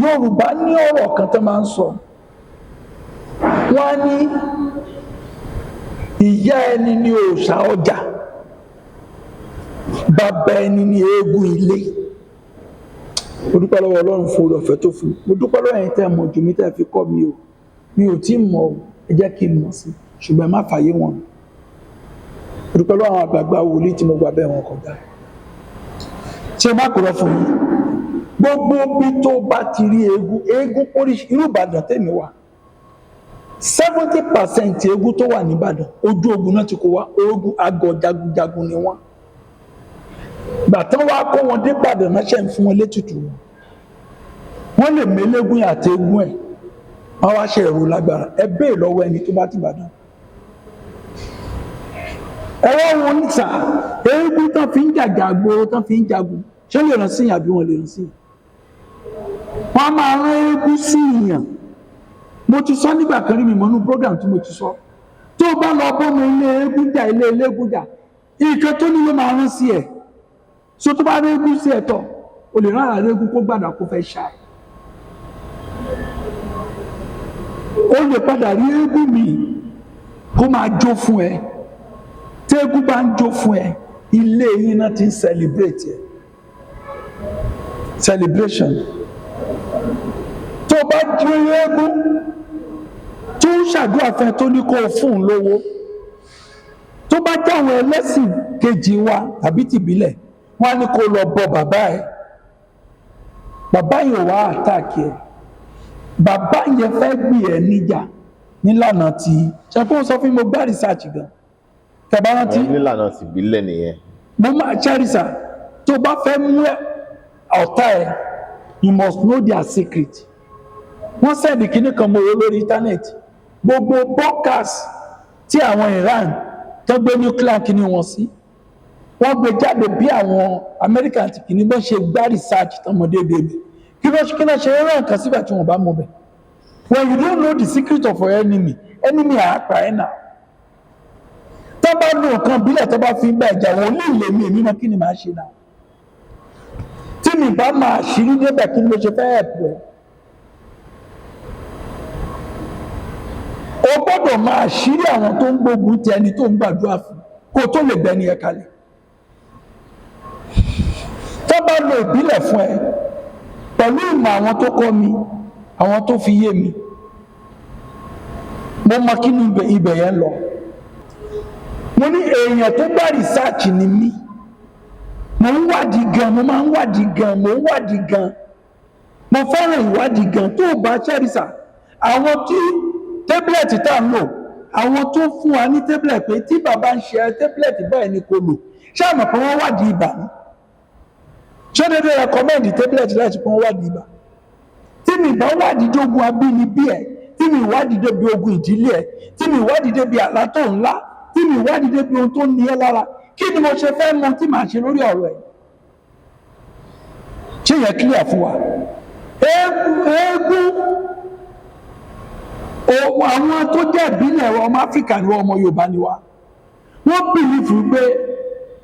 Yorùbá ní ọ̀rọ̀ kan tó máa ń sọ wọ́n ní ìyá ẹni ní òòṣà ọjà bàbá ẹni ní eégún ilé mo dúpẹ́ lọ́wọ́ Ọlọ́run fún oore ọ̀fẹ́ tó fún mo dúpẹ́ lọ́wọ́ ẹ̀yin tẹ́ mọ̀ jù mí tẹ́ fi kọ́ mi ò tí mọ̀ ọ́ ẹ jẹ́ kí n mọ̀ sí ṣùgbọ́n ẹ má fàyè wọn mo dúpẹ́ lọ́wọ́ àwọn àgbààgbà wòlíì tí mo gbà bẹ́ẹ̀ wọn kọjá tí ẹ má kúrò fún mi gbogbo bí tó bá ti rí eégún oríṣi irú Ìbàdàn tèmi wà 70% eégún tó wà nìbàdàn ojú ogun náà ti kó wá ogun àgọ́ jagunjagun ni wọ́n gbàtán wá kó wọn dé Ìbàdàn náà ṣe ń fún wọn létùtù wọ́n lè mélégún àti eégún ẹ̀ wọ́n wá ṣe ẹ̀rù lágbára ẹ bẹ́ẹ̀ lọ́wọ́ ẹni tó bá ti Ìbàdàn ọwọ́ wọn níta eégún tán fi ń jàjà gbòòrò tán fi ń jagun ṣé lè rán síyàn àbí wọn lè rán síyàn wọ́n máa rán eégún sí ìyàn mo ti sọ nígbà kan rí mi mọ́nú program tí mo ti sọ tó bá lọ bọ́mọ ilé eégún jà ilé eléégún jà nǹkan tó ní ló máa rán sí ẹ̀ so tó bá rí eégún sí ẹ̀tọ́ o lè rán àrà eégún kó gbàdá kó fẹ́ ṣá ẹ̀ o lè padà rí eégún mi kó máa jó fún ẹ tí eégún bá ń jó fún ẹ ilé yín náà ti ń celebrate ẹ celebration tó bá jí eégún tó ń ṣàdúrà fẹ́ tó ní kó fún un lówó tó bá jáwọn ẹlẹ́sìn kejì wa tàbí tìbílẹ̀ wọ́n á ní kó lọ bọ bàbá ẹ̀ bàbá yẹn wá àtàkì ẹ̀ bàbá yẹn fẹ́ gbé ẹ̀ níjà nílànà tí ṣàkóso sọ fún mi mo gbá research gan tẹ̀bá rántí nílànà tìbílẹ̀ nìyẹn mo máa ṣẹ́rìsà tó bá fẹ́ mú ọ̀tá ẹ̀ you must know their secret wọ́n sẹ́ẹ̀dì kìíní kan mọ̀ lórí íńtánẹ́ẹ̀tì gbogbo bọ́kàs tí àwọn Iran tó gbé nuclear kìíní wọn sí wọ́n gbé jáde bí àwọn Amẹ́ríkà ti kìíní bọ́ ṣe gbá research tọmọdé bèbè kí ló ṣe rán nǹkan síbẹ̀ tí wọ́n bá mọ̀ bẹ̀ when you don't know the secret of your enemy àápa ẹ̀ náà tó bá lò nǹkan bílẹ̀ tó bá fi ń bá ìjà wọn ní ilé mi èmi náà kí ni màá ṣe náà tí mi bá máa ṣírí débẹ̀ kí ni mo ṣe fẹ́ ẹ̀pù ẹ̀ o gbọ́dọ̀ máa ṣírí àwọn tó ń gbógun ti ẹni tó ń gbàdúrà fún kó tó lè gbẹni ẹ kalẹ̀ tó bá lo ìbílẹ̀ fún ẹ pẹ̀lú ìmọ̀ àwọn tó kọ́ mi àwọn tó fi yé mi mo mọ kí ni ibẹ̀ yẹn lọ. Mo ní èèyàn tó bá research ni mí, mo ń wádìí gan, mo máa ń wádìí gan, mo ń wádìí gan, mo fẹ́ràn ìwádìí gan. Tó o bá ṣẹ́rìsà àwọn tí tẹ́bílẹ̀tì tá ń lò, àwọn tó fún wa ní tẹ́bílẹ̀tì pé tí bàbá ń ṣe tẹ́bílẹ̀tì báyìí ni kò lò, ṣé àmọ̀ pé wọ́n wádìí ibà ni? Ṣé dédé rẹkọmẹ́ndì tẹ́bílẹ̀tì láti pé wọ́n wádìí ibà? Tí mi bá wádìí dógún abínibí ẹ̀, tí mi wádìí débi ogun ìdílé ẹ̀, tí mi wádìí débi àlá tó ńlá, tí mi wádìí débi ohun tó ní ẹ́ lára, kí ni mo ṣe fẹ́ mọ̀ tí màá ṣe lórí ọ̀rọ̀ ẹ̀? Ṣé yẹ clear fún wa? Eégún àwọn tó jẹ́ ìbílẹ̀ ọmọ Áfíríkà ni ọmọ Yorùbá ni wa, wọ́n bìlífù pé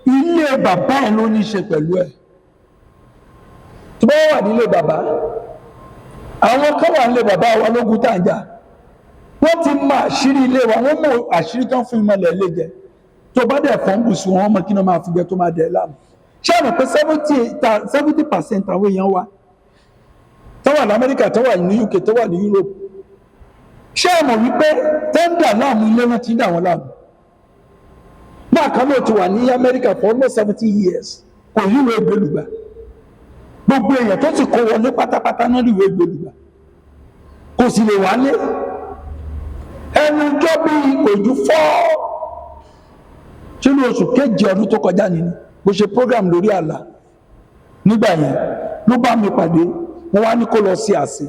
ilé bàbá ẹ̀ ló ní í ṣe pẹ̀lú ẹ̀. Tí wọ́n wà nílé bàbá, àwọn kan wà nílé bàbá wa lógun tàǹjà, wọ́n ti mọ àṣírí ilé wa, wọ́n mọ àṣírí tán fún ìmọ̀lẹ̀ ilé jẹ. Tó bá dẹ̀ fọ́n bùsù wọn mọ kí ni máa fi jẹ tó máa dẹ̀ láàmú. Ṣé àmọ̀ pé 70% àwọn èèyàn wa tó wà ní Amẹ́ríkà, tó wà ní UK, tó wà ní Europe, ṣé àmọ̀ wípé tẹ́ńdà láàmú ilé náà ti ń dà wọ́n láàmú? Náà kan náà ti wà ní Amẹ́ríkà for almost 70 years, kò ríwèé ìgbélùgbà. Gbogbo èèyàn tó ti kó wọlé pátápátá náà ríwèé ìgbélùgbà, kò sì lè wálé. Ẹnu jọ́ bí ojú fọ́ sínú oṣù keje ọdún tó kọjá nínú bó ṣe program lórí àlá. Nígbà yẹn ló bá mi pàdé, wọ́n wá ní kó lọ sí àsè.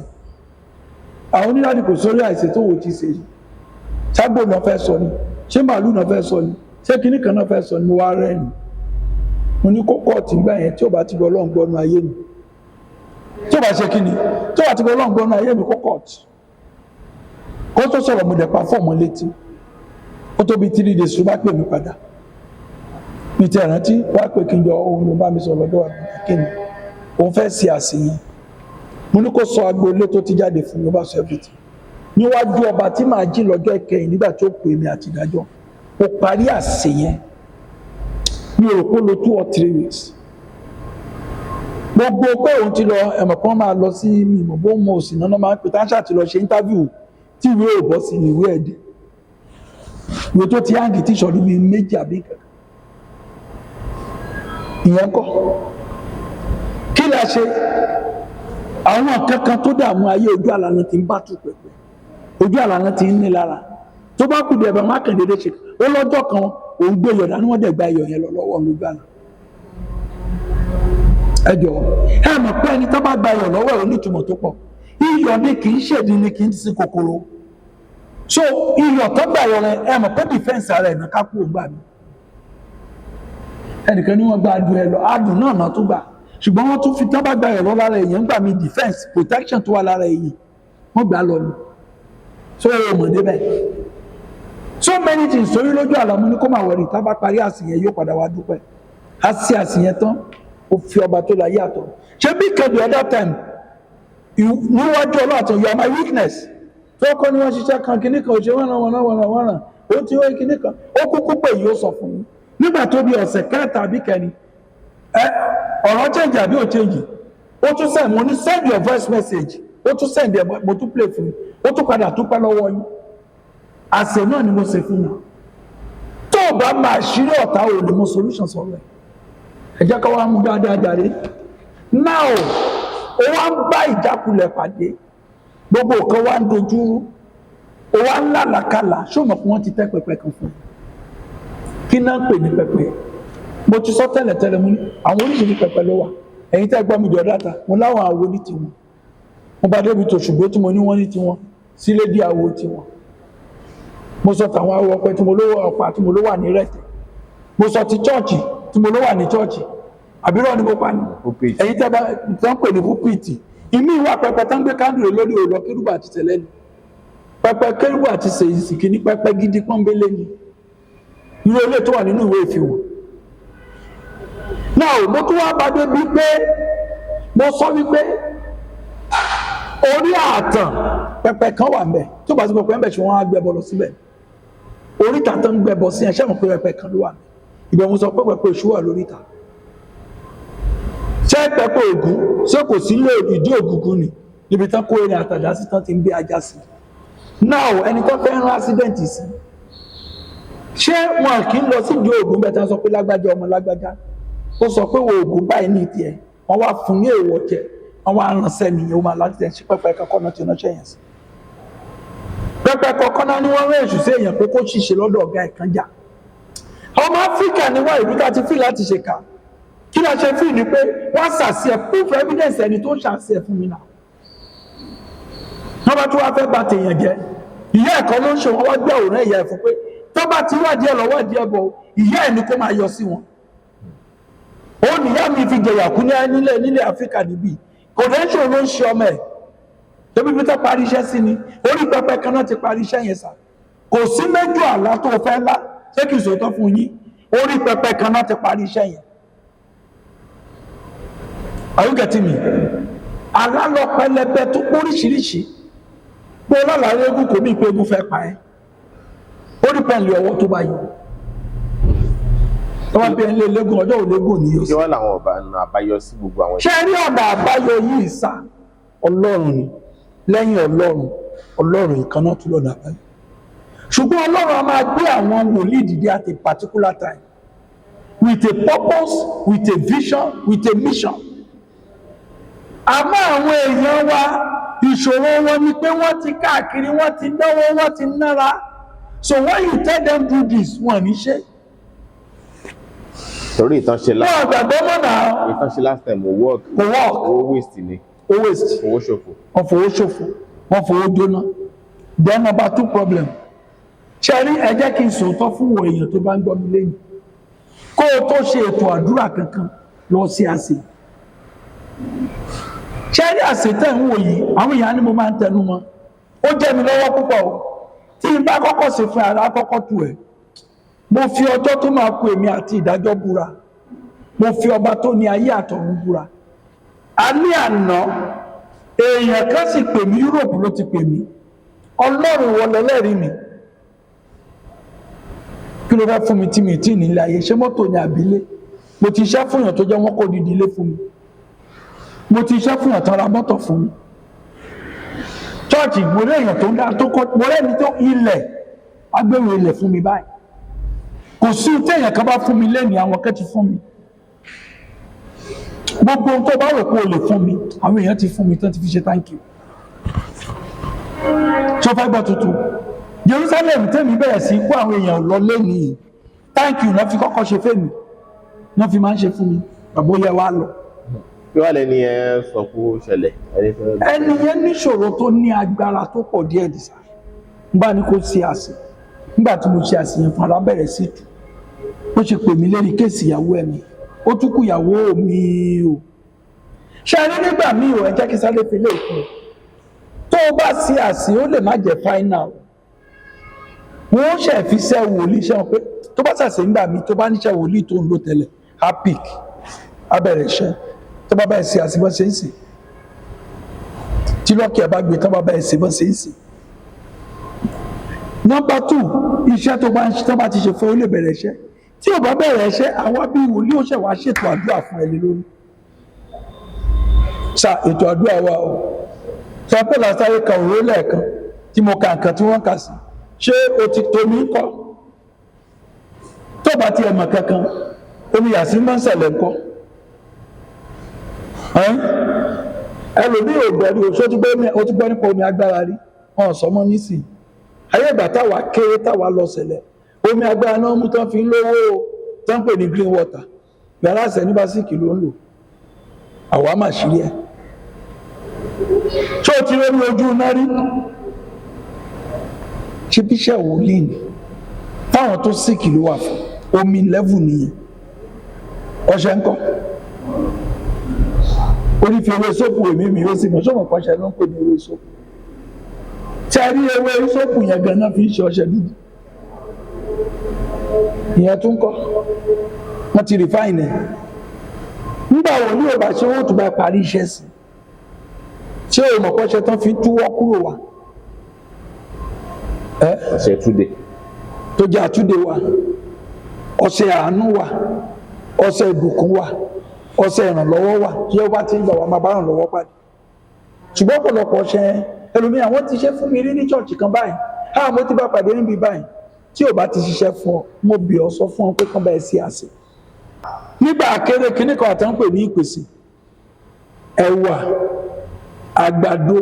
Àwọn onílàdì kò sórí àìsè tó wò tí ṣe yìí, ṣágbó náà fẹ́ sọ ni, ṣé màálù náà fẹ́ sọ ni, ṣé kinní kan náà fẹ́ sọ ni. Mo wá rẹ́rìn, mo ní kó kọ́ọ̀tì gbà yẹn tí ó bá ti gbọ́ Ọlọ́run gbọ́nú ayé mi, tí ó bá ṣe kíni, tí ó bá ti gbọ́ Ọlọ́run gbọ́nú ayé mi, kó kọ́ọ̀tì. Kó tó sọ̀rọ̀ mo dẹ̀ pa fọ́ọ̀mù létí, ó tó bí 3 days ló bá pè mí padà. Mi ti rántí wá pé kí n jọ Ohun ló bá mi sọ lọ́dọ̀ kíni, òun fẹ́ ṣe àṣeyẹn. Mo ní kó sọ agboolé tó ti jáde fún mi, ó bá sọ everything. Níwájú ọba tí màá jí lọ́jọ́ ìkẹyìn nígbà tí ó pè mí àti ìdájọ́, ó parí àṣeyẹn. Mi ò rò pé ó lo 2 or 3 weeks. Gbogbo pé òun ti lọ ẹ̀mọ̀ kan máa lọ sí mímọ̀ bó mọ òsì náà máa ń pè táṣà ti lọ ṣe interview tí ìwé ò bọ́ sí ìwé ẹ̀dẹ̀. Ìwé tó ti hàngì tí ìṣọ̀rí mi méjì àbí kankan. Ìyẹn kọ́. Kí la ṣe? Àwọn kankan tó dààmú ayé ojú àlànà ti ń bá tù pẹ̀pẹ̀. Ojú àlànà ti ń ní lára. Tó bá kù dẹ̀bẹ̀ má kàn déédéé ṣe. Ó lọ́jọ́ kan òun gbé yọ̀dá ni wọ́n dẹ̀ gba iyọ̀ yẹn lọ lọ́wọ́ lójú àlà. Ẹ jọ̀ọ́, ẹ mọ̀ pé ẹni tó bá gba iyọ̀ lọ́wọ́ ẹ̀ onítùmọ̀ tó pọ̀. Iyọ̀ ni kì í ṣèdí ni kì í sí kòkòrò. So iyọ̀ tó gbà yọ̀ rẹ̀ ẹ mọ̀ pé defense ara ẹ̀ náà ká kú ògbà mi. Ẹnìkan ni wọ́n gba adùn ẹ lọ, adùn náà náà tó gbà. Ṣùgbọ́n wọ́n tún fi tán bá gba ẹ̀rọ lára èèyàn gbà mí defense protection tó wà lára èèyàn wọ́n gbà lọ ni. So ẹ̀rọ mọ̀ débẹ̀. So many things torí lójú àlámú ní kó máa wọ̀rì tá bá parí àsìyẹn yóò padà wá dúpẹ́. A sí àsìyẹn tán ó fi ọba tó láyé àtọ̀. Ṣé bí kan the other time níwájú ọlọ́àtọ̀ you are my weakness. Tó kọ́ ni wọ́n ṣiṣẹ́ kan kíní kan òṣè wọ́nà ó ti wọ́n kíní kan ó kúkú pé yóò sọ fún yín. Nígbà tó bí ọ̀sẹ̀ kẹta àbí kẹrin ọ̀rọ̀ change àbí ò change, ó tún send mo ní send your voice message, ó tún send ẹ̀ mo tún play fún yín, ó tún padà dúpẹ́ lọ́wọ́ yín. Àṣẹ náà ni mo ṣe fún yín. Tó o bá máa ṣírí ọ̀tá o lè mọ solution sọ̀rọ̀ ẹ̀. Ẹ jẹ́ ká wá mú dáadáa jàre. Now ó wá ń bá ìjákulẹ̀ pàdé, gbogbo nǹkan wá ń dojúrú, ó wá ń làlàkàlà, ṣó mọ̀ pé wọ́n ti tẹ́ pẹpẹ kan fún un. Kí náà ń pè ní pẹpẹ? Mo ti sọ tẹ́lẹ̀tẹ́lẹ̀ mú ní àwọn oríṣiríṣi pẹpẹ ló wà. Ẹ̀yin tẹ́ gbọ́ mi jọ dáta, mo láwọn àwo ní tiwọn. Mo bá débi tó ṣùgbọ́n tí mo ní wọ́n ní tiwọn, sílé dí àwo tiwọn. Mo sọ tàwọn àwo ọpẹ tí mo lówó ọ̀pá tí mo ló wà ní rẹ̀tẹ̀. Mo sọ ti chọ́ọ̀chì tí mo ló wà ní chọ́ọ̀chì. Àbírọ̀ ni mo pa ní. Ẹ̀yin tẹ́ bá tán pè ní púpìtì. Ìmí ìwà pẹpẹ tán gbé kándùrè lórí òòlọ kérúbù àti tẹ̀lẹ́ ni. Pẹpẹ kérúbù àti sèyìsìkì ní pẹpẹ gidi pọ́nbélé ni. Irú ilé tó wà nínú ìwé ìfihàn. Náà mo tún wá bá dé bí pé mo sọ wípé orí ààtàn pẹpẹ kan wà ńbẹ̀ tó bá sí pẹpẹ ńbẹ̀ ṣe wọ́n á gbẹ́bọ lọ síbẹ̀. Oríta tó ń gbẹ́bọ sí ẹṣẹ́ mọ̀ pé pẹpẹ kan ló wà ńbẹ̀. Ibẹ̀ mo sọ pé pẹpẹ èṣù wà lóríta. Ṣé pẹpẹ Ògún ṣé kò sí lé ìdí Ògúngún ni? níbi tán kó erin àtàdá sí tán ti ń gbé ajá sí. Now ẹni tó fẹ́ rán accident sí, ṣé wọn kì í lọ sí ìdí Ògún bẹ́ẹ̀ tán sọ pé lágbájá ọmọ lágbájá ó sọ pé wo Ògún báyìí ní tiẹ̀, wọ́n wá fún ní èèwọ̀ jẹ, wọ́n wá ránṣẹ́ nìyẹn, ó máa láti ṣe pẹ́pẹ́ kankan náà tí wọ́n ṣe yẹn sí. Pẹ́pẹ́ kankan náà ni wọ́n rán èṣù sí èèyàn pé kó ṣìṣe lọ́dọ̀ ọ̀gá ẹ̀kan jà. Ọmọ Áfíríkà ni wọ́n ìlú tá ti fi láti ṣe kà. Kí la ṣe fi ni pé wọ́n ṣàṣì proof evidence ẹni tó ṣàṣì fún mi náà. Wọ́n bá tún wá fẹ́ bà tèèyàn jẹ́. Ìyá ẹ̀kọ́ ló ń ṣe wọ́n wá gbé àwòrán ìyá ẹ̀ fún pé tó bá ti wádìí ẹ̀ lọ́wọ́ ìdí ẹ̀ bọ̀ ìyá ẹ̀ ni kó máa yọ sí wọn. Ó níyá mi fi jẹ̀yà kú nílé Áfíríkà níbí. Credential ló ń ṣe ọmọ ẹ̀. Tóbi bí tó parí iṣẹ́ sí ni, orí pẹpẹ kan náà ti parí iṣẹ́ yẹn sà. Kò sí méjì àlá tó fẹ́ lá, ṣé kìí sòótọ́ fún yín, orí pẹpẹ kan náà ti parí iṣẹ́ yẹn. Are you getting me? Àlá lọ pẹlẹbẹ tó póríṣiríṣi. Pé ọlọ́làrí eégún kò ní ìpé eégún fẹ́ pa ẹ́. Ó rí pẹ̀lú ọwọ́ tó bá yọ. Wọ́n bí ẹni lélégún ọjọ́ òlégún ní yóò sí. Kí wọ́n làwọn ọ̀nà àbáyọ sí gbogbo àwọn. Ṣé rí ọ̀nà àbáyọ yìí sà? Ọlọ́run ni. Lẹ́yìn Ọlọ́run ìkan náà tún lọ́nà àbáyọ. Ṣùgbọ́n Ọlọ́run a máa gbé àwọn wòlíì dìde at a particular time with a purpose, with a vision, with a mission. Àmọ́ àwọn èèyàn wa ìṣòro wọn ni pé wọ́n ti káàkiri, wọ́n ti náwó, wọ́n ti nára. So when you tell them do this, wọ́n ní ṣe. Torí ìtànṣe last time owó waste ni. Owó ṣòfò. Wọ́n fowó ṣòfò, wọ́n fowó jóná. Then number 2 problem. Ṣẹ́rí ẹ jẹ́ kí n sòótọ́ fún wọ èèyàn tó bá ń gbọ́ mi lẹ́yìn. Kó o tó ṣe ètò àdúrà kankan lọ sí àsè. Ṣẹ́rí àsè tẹ̀ ń wò yìí, àwọn èèyàn ni mo máa ń tẹnu mọ́. Ó jẹ́ mi lọ́wọ́ púpọ̀ o. Tí n bá kọ́kọ́ ṣe fún ara kọ́kọ́ tu ẹ̀. Mo fi ọjọ́ tó máa kú èmi àti ìdájọ́ búra. Mo fi ọba tó ní ayé àtọ̀run búra. Alẹ́ àná èèyàn kan sì pè mí, Europe ló ti pè mí. Ọlọ́run wọlé lẹ́rìí mi. Kí ló fẹ́ fún mi tí mi tí ní ilé ayé? Ṣé mọ́tò ní àbílé? Mo ti iṣẹ́ fún èèyàn tó jẹ́ wọ́n kó dídí ilé fún mi. Mo ti iṣẹ́ fún èèyàn tó ra mọ́tò fún mi. Chọ́ọ̀chì mo rí èèyàn tó ń dá tó kọ́, mo rẹ́ni tó ilẹ̀ agbèrò ilẹ̀ fún mi báyìí. Kò sí téèyàn kan bá fún mi lẹ́nìí àwọn kẹ́ ti fún mi. Gbogbo ohun tó bá rò pé o lè fún mi, àwọn èèyàn ti fún mi tán ti fi ṣe thank you. Tó fẹ́ gbọ́ tuntun. Jerusalem tẹ́mi bẹ̀rẹ̀ sí kó àwọn èèyàn lọ lẹ́nìí. Thank you náà fi kọ́kọ́ ṣe fẹ́mi. Náà fi máa ń ṣe fún mi. Bàbá yẹ wá lọ. Kí wá lẹ́ni ẹ sọ pé ó ṣẹlẹ̀? Ẹni yẹn níṣòro tó ní agbára tó pọ̀ díẹ̀ dìsà. Nígbà ní kó ṣe àsè. Nígbà tí mo ṣe àsè yẹn fún ara bẹ̀rẹ̀ sí tù. Ó ṣe pè mí lérí kéèsì ìyàwó ẹ̀ mi. Ó tún kú ìyàwó mi o. Ṣé ẹ rí nígbà míì ò ẹ jẹ́ kí sáré fi lè kú. Tó o bá ṣe àsè ó lè má jẹ́ final. Wọ́n ṣe fi ṣẹ́ wòlíì ṣe wọn pé tó bá ṣàṣe nígbà míì tó bá níṣẹ́ wòlíì tó ń lò tẹ́lẹ̀ á pick á bẹ̀rẹ̀ iṣẹ́ tó bá bẹ̀rẹ̀ sí àṣìbọn ṣe ń sè. Tí lọ́kì ẹ̀ bá gbé tó bá bẹ̀rẹ̀ sí bọ́n ṣe ń sè. Number 2, iṣẹ́ tó bá ti ṣe fún ó lè bẹ̀rẹ̀ iṣẹ́. Tí ò bá bẹ̀rẹ̀ iṣẹ́, àwa bí wòlíì ó ṣẹ̀ wá ṣètò àdúrà fún ẹni lórí. Sa ètò àdúrà wa o. Sọ pé làásáré kan òró lẹ́ẹ̀kan tí mo ka nǹkan tí wọ́n kà sí. Ṣé o ti tomi kọ́? Tó bá ti ẹ̀mọ̀ kankan, omi yàsí máa ń ṣẹlẹ̀ ńkọ́. Ẹlòmíì ò gbọ́ rí o, ṣó ti gbọ́ nípa omi agbára rí? Wọ́n sọ mọ́ nísìnyí. Ayé ìgbà táwa kéré táwa lọ ṣẹlẹ̀. Omi agbára náà mú tán fi ń lówó tán pè ní green water. Yàrá àṣẹ ní básíkì ló ń lò. Àwa máa ṣírí ẹ̀. Ṣé o ti rí ojú náà rí? Ṣé bíṣẹ́ wòlíì ni? Fáwọn tó síkì ló wà fún. Omi level nìyẹn. Ọṣẹ ńkọ́? Orí fi ewé sóòpù èmi mi ó sì mọ̀ ṣọ́mọ̀ pàṣẹ ló ń pè ní ewé sóòpù. Tí a rí ewé sóòpù yẹn gan-an fi ń ṣe ọṣẹ dúdú. Ìyẹn tún kọ́. Wọ́n ti refine ẹ̀. Nígbà wo ní ọba ṣe wọ́n tún bá parí iṣẹ́ sí? Ṣé o mọ̀ pọ́ṣẹ tán fi túwọ́ kúrò wá? Ọṣẹ túdé. Tó jẹ́ àtúndé wa. Ọṣẹ àánú wa. Ọṣẹ ìbùkún wa. Ọṣẹ ìrànlọ́wọ́ wa. Tí ó bá ti ń gbà wá máa bá ìrànlọ́wọ́ pàdé. ṣùgbọ́n ọ̀pọ̀lọpọ̀ ṣe ẹlòmíràn wọ́n ti ṣe fún mi rí ní ṣọ́ọ̀ṣì kan báyìí mo ti bá pàdé níbi báyìí tí ò bá ti ṣiṣẹ́ fún ọ mo bì ọ́ sọ fún ọ pé kán bá ẹ sí àṣẹ. nígbà kéré kíní kan àtàn pè ní ìpèsè ẹ̀wà àgbàdo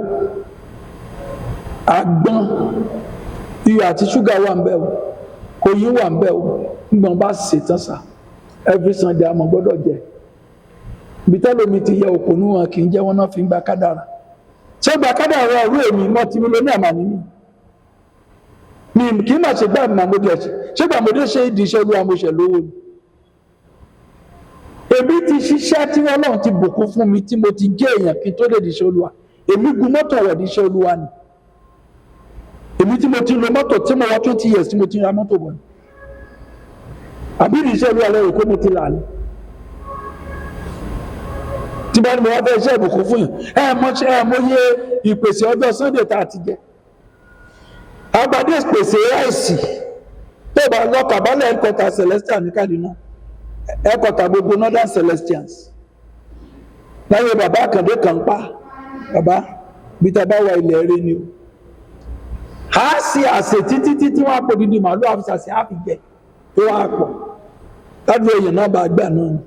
àgbọn iyọ̀ àti ṣúgà wà ń bẹ̀ o oyin wà ń bẹ̀ o nígbà bá ṣètàn sá every Sunday àmọ́ gbọ́dọ̀ jẹ ibi tẹ́lómi ti yẹ òkùnú wọn kì í jẹ́ wọn náà fi ń gba kádàrà ṣé gba kádàrà ọ̀rú èmi mọ́ tí mi ló ní àmàní mi kì í máa ṣe gbà màmúdí ẹ̀ṣẹ̀ ṣé gbàmúdí ṣe ìdí iṣẹ́ olúwa mo ṣẹ̀ lówó ni èmi ti ṣiṣẹ́ tí Ọlọ́run ti bùkún fún mi tí mo ti jẹ́ èèyàn kí n tó lè di iṣẹ́ olúwa èmi gun mọ́tò wọ̀ di iṣẹ́ olúwa ni èmi tí mo ti lo mọ́tò tí mo wá 20 years tí mo ti ra mọ́tò bọ̀ ni àbí ìdí iṣẹ́ olúwa lẹ́yìn kó mo ti là ní tí bá ní mo wá fẹ́ iṣẹ́ ìbùkún fún yàn mo yẹ ìpèsè ọjọ́ Sunday tá a ti jẹ agbadé ìpèsè ráìsì tó bá lọ kàbálẹ̀ ẹ̀kọ́ta Celestial ní Kaduna ẹ̀kọ́ta gbogbo Northern Celestials láyé bàbá àkàndé kan pa bàbá bí ta bá wà ilẹ̀ rẹ ni o a sì àṣẹ títí wọ́n á pò dídì màálù àfisàṣẹ àfijẹ tó wà pọ̀ láti èèyàn náà bá gbà náà ni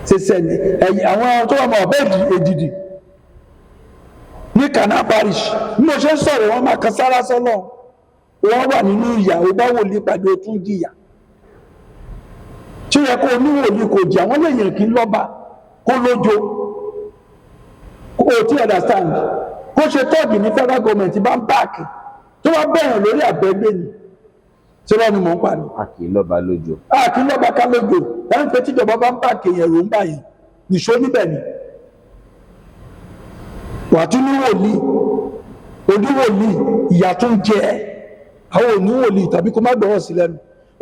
ṣẹṣẹ ni ẹ̀yìn àwọn tó wà mọ̀ ọ̀bẹ́ èdìdì ní Kana Parish bí mo ṣe ń sọ̀rọ̀ wọn máa kan sára sọ́lọ̀ wọ́n wà nínú ìyà ó bá wòlíì pàdé ó tún jìyà tí ó yẹ kó oníwòlíì kò jà wọ́n lè yàn kí lọ́ba kó lójo kó tí understand kó ṣe tọ́ọ̀gì ní federal government bá ń báàkì tó wá bẹ̀rẹ̀ lórí àbẹ́gbé ni tí wọ́n ní mò ń pa ni. a kì í lọ́ba lójo. a kì í lọ́ba ká lójo ẹni pé tíjọba bá ń báàkì yẹn rò ń báyìí nìṣó níbẹ̀ ni wà tún ní wòlíì oníwòlíì ìyà tó ń jẹ àwọn oníwòlíì tàbí kó má gbọ́rọ̀ sí lẹ́nu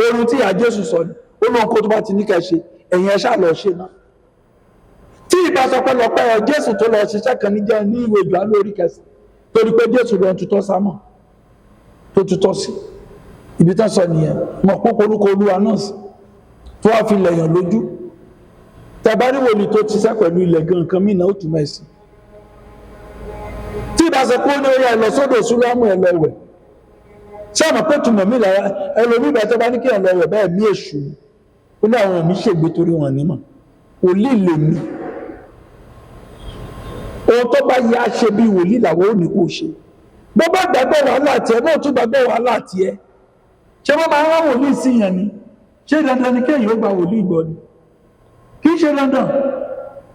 orun tí ìyá Jésù sọ ni ó lóun kó tó bá ti ní kẹ́ ṣe ẹ̀yin ẹ̀ṣà lọ ṣe náà tí ìbá sọ pé lọ́pẹ́ Jésù tó lọ ṣiṣẹ́ kan ní jẹ́ ní ìwé ìjọ lórí kẹsì torí pé Jésù lọ tutọ́ sámọ̀ tó tutọ́ sí ibi tán sọ nìyẹn mọ̀ pé orúkọ Olúwa náà sí tó wá fi lẹ̀yàn lójú tàbárí wòlíì tó ti ṣiṣẹ́ pẹ̀lú ilẹ̀ gan nǹkan mìíràn ó túmọ̀ sí tí ìbá sọ pé ó ní orí ẹ̀lọ sódò Súlámù ẹ̀lọ́wẹ̀ ṣé àmọ́ pé túmọ̀ mí lára ẹlòmí ìgbà tó bá ní kí ẹ̀lọ́wẹ̀ bẹ́ẹ̀ mí èṣù ó ní àwọn ẹ̀mí ṣègbè torí wọn nímọ̀ wòlíì lè mí ohun tó bá yá ṣe bí wòlíì làwọn ò ní kó ṣe bó bá gbàgbọ́ wàhálà tiẹ̀ náà tún gbàgbọ́ wàhálà tiẹ̀ ṣé wọ́n máa ń rán wòlíì sí yẹn ni ṣé dandan ni kéèyàn ó gba wòlíì gbọ́ ni kì í ṣe dandan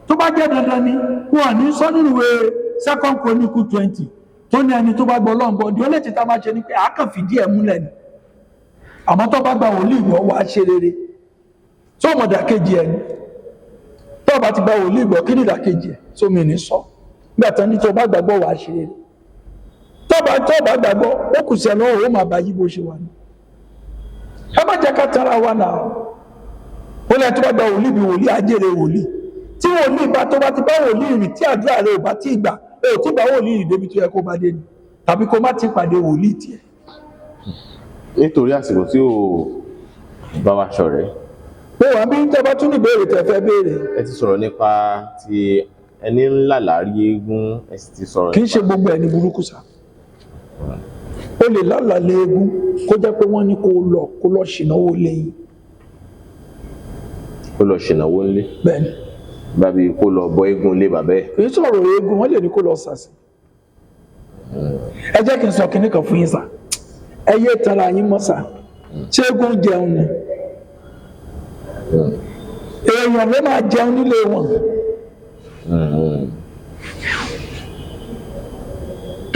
tó bá jẹ́ dandan ni wọn ní sọ nínú ìwé 2 Chronicle 20 tó ní ẹni tó bá gbọ́ lọ́nbọ̀ di ó lè ti ta máa ṣe ni pé àákàn fìdí ẹ̀ múlẹ̀ ni àmọ́ tó bá gba wòlíì gbọ́ wà á ṣe rere tó ọmọdàkejì ẹ̀ ni tó bá ti gba wòlíì gbọ́ kí ni ìdàkejì ẹ̀ tó mi ní sọ nígbà tán ní tó bá gbàgbọ́ wà á ṣe rere tó bá gbàgbọ́ ó kù sí ẹ̀ lọ́wọ́ ó máa bá yí bó ṣe wà ní ẹ má jẹ́ ká tara wa náà ó lẹ́yìn tó bá gba wòlíì bí wòlíì ajére wòlíì tí wòlíì bá tó bá ti bá wòlíì rìn tí àdúrà rẹ̀ ò bá tí gbà ó tí bá wòlíì rìn débi tó yẹ kó bá dé ni tàbí kó má ti pàdé wòlíì tiẹ̀. nítorí àsìkò tí ò bá wa ṣọ̀rẹ́. pé wàá bí tẹ́ bá tún ní ìbéèrè tẹ́ fẹ́ béèrè. ẹ ti sọ̀rọ̀ nípa ti ẹni ńlá láàrí eégún ẹ sì ti sọ̀rọ̀. kì í ṣe gbogbo ẹni burúkú sá o lè lálàlé eégún kó jẹ́ pé wọ́n ní kó lọ ṣìnáwó lẹ́yìn. kó lọ ṣìnáwó ńlé. bẹ́ẹ̀ni. bàbí kó lọ bọ eégún lé bàbá ẹ̀. kì í sọ̀rọ̀ eégún wọ́n lè ní kó lọ sàsì. ẹ jẹ́ kí n sọ kinní kan fún yín sá ẹ yé tara yín mọ́ sá ṣé eégún jẹun ni èèyàn ló máa jẹun nílé wọn.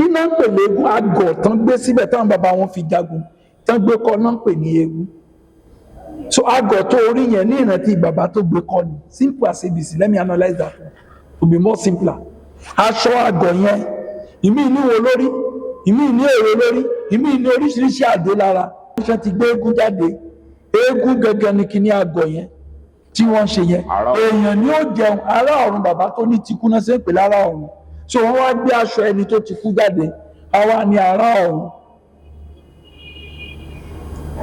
iná ń pè léegun àgọ̀ tán gbé síbẹ̀ táwọn bàbá wọn fi jagun tán gbé kọ́ náà ń pè ní eégún so àgọ̀ tó orí yẹn ní ìrántí bàbá tó gbé kọ́ ni simple as abc let me analyze that one to be more simpler aṣọ àgọ̀ yẹn ìmí ní wo lórí ìmí ní èrò lórí ìmí ní oríṣiríṣi àdó lára wọ́n ti gbé eégún jáde eégún gẹ́gẹ́ ní kíní àgọ̀ yẹn tí wọ́n ń ṣe yẹn èèyàn ni ó jẹun ará ọ̀run bàbá tó ní tikú náà ṣe ń pè lára ọ̀run so wọ́n wá gbé aṣọ ẹni tó ti kú jáde àwa ni ará ọ̀run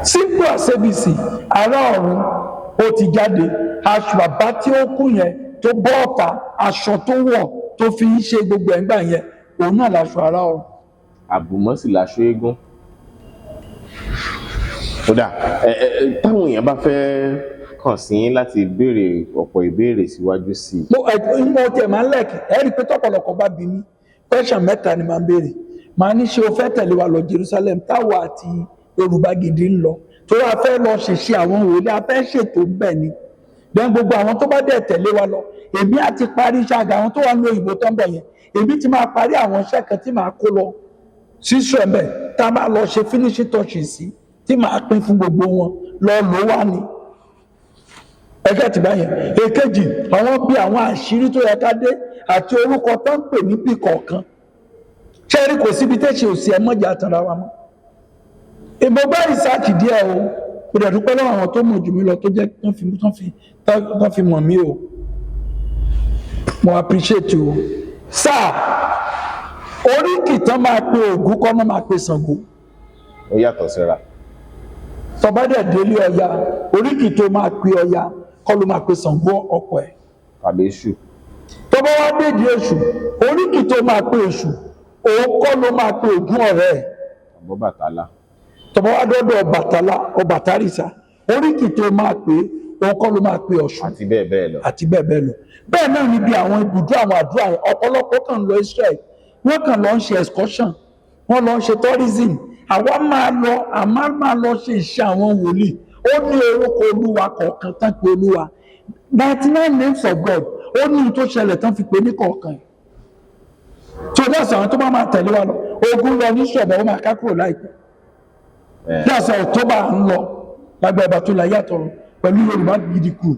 simple as abc ará ọ̀run ó ti jáde aṣọ bàbá tí ó kú yẹn tó bọ́ ọ̀tá aṣọ tó wọ̀ tó fi ń ṣe gbogbo ẹ̀ngbà yẹn òun náà láṣọ ara ọ̀run. àbùmọ́ sì láṣọ eégún. kódà táwọn èèyàn bá fẹ́ kàn sí yín láti béèrè ọ̀pọ̀ ìbéèrè síwájú sí i. mo tiẹ̀ máa ń lẹ̀kì ẹ rí i pé tọ́pọ̀lọpọ̀ bá bí mi question mẹ́ta ni máa ń béèrè màá ní ṣé o fẹ́ tẹ̀lé wa lọ Jerusalem táwa àti Yorùbá Gidi ń lọ torí a fẹ́ lọ ṣèṣe àwọn wòlíì a fẹ́ ṣètò bẹ́ẹ̀ ni then gbogbo àwọn tó bá dẹ̀ tẹ̀lé wa lọ èmi àti parí iṣẹ́ àga àwọn tó wà ní òyìnbó tó ń bọ̀ yẹn èmi ti máa parí àwọn iṣẹ́ kan tí màá kó lọ sí Israel tá a máa lọ ṣe finishing touches sí tí màá pín fún gbogbo wọn lọ lò wá ni ẹgbẹ́ ti báyẹn. èkejì àwọn bí àwọn àṣírí tó yẹ ká dé àti orúkọ tó ń pè ní bí kọ̀ọ̀kan ṣẹ́rí kò síbi tẹ́ṣe òsì ẹ̀ mọ́jà àtàrà wa mọ́. ìbò bá ìsáàkì díẹ̀ o kò dẹ̀ dúpẹ́ lọ́wọ́ àwọn tó mọ̀ jù mí lọ tó jẹ́ tán fi mọ̀ mí o mo appreciate o. sáà oríkì tán máa pe Ògún kọ́ náà máa pe Ṣàngó. ó yàtọ̀ síra. tọba dẹ̀ délé Ọya oríkì tó máa pe Ọya kọ́ ló máa pe Ṣàngó ọkọ ẹ̀. tàbí Èṣù. tọba wá dédìí Èṣù oríkì tó máa pe Èṣù òun kọ́ ló máa pe Ògún ọ̀rẹ́ ẹ̀. àbọ̀ Bàtálá. tọba wá dọ́dọ̀ Ọbàtálísà oríkì tó máa pe òun kọ́ ló máa pe Ọ̀ṣun. àti bẹ́ẹ̀ bẹ́ẹ̀ lọ. àti bẹ́ẹ̀ bẹ́ẹ̀ lọ. bẹ́ẹ̀ náà níbi àwọn ibùdó àwọn àdúrà yẹn ọ̀pọ̀lọpọ̀ kàn lọ Israel wọ́n kàn lọ ń ṣe excursion wọ́n lọ ń ṣe tourism àwa máa lọ ṣe iṣẹ́ àwọn wòlíì ó ní orúkọ Olúwa kọ̀ọ̀kan tán pé Olúwa 99 names of God ó ní tó ṣẹlẹ̀ tán fi pè ní kọ̀ọ̀kan tó dáṣà àwọn tó bá máa tẹ̀lé wa lọ Ogun lọ ní ṣọ̀bọ̀ ó máa ká kúrò láìpẹ́ dáṣà October ń lọ lágbàá ìbá tó la yàtọ̀ pẹ̀lú Yorùbá Gidi Kuro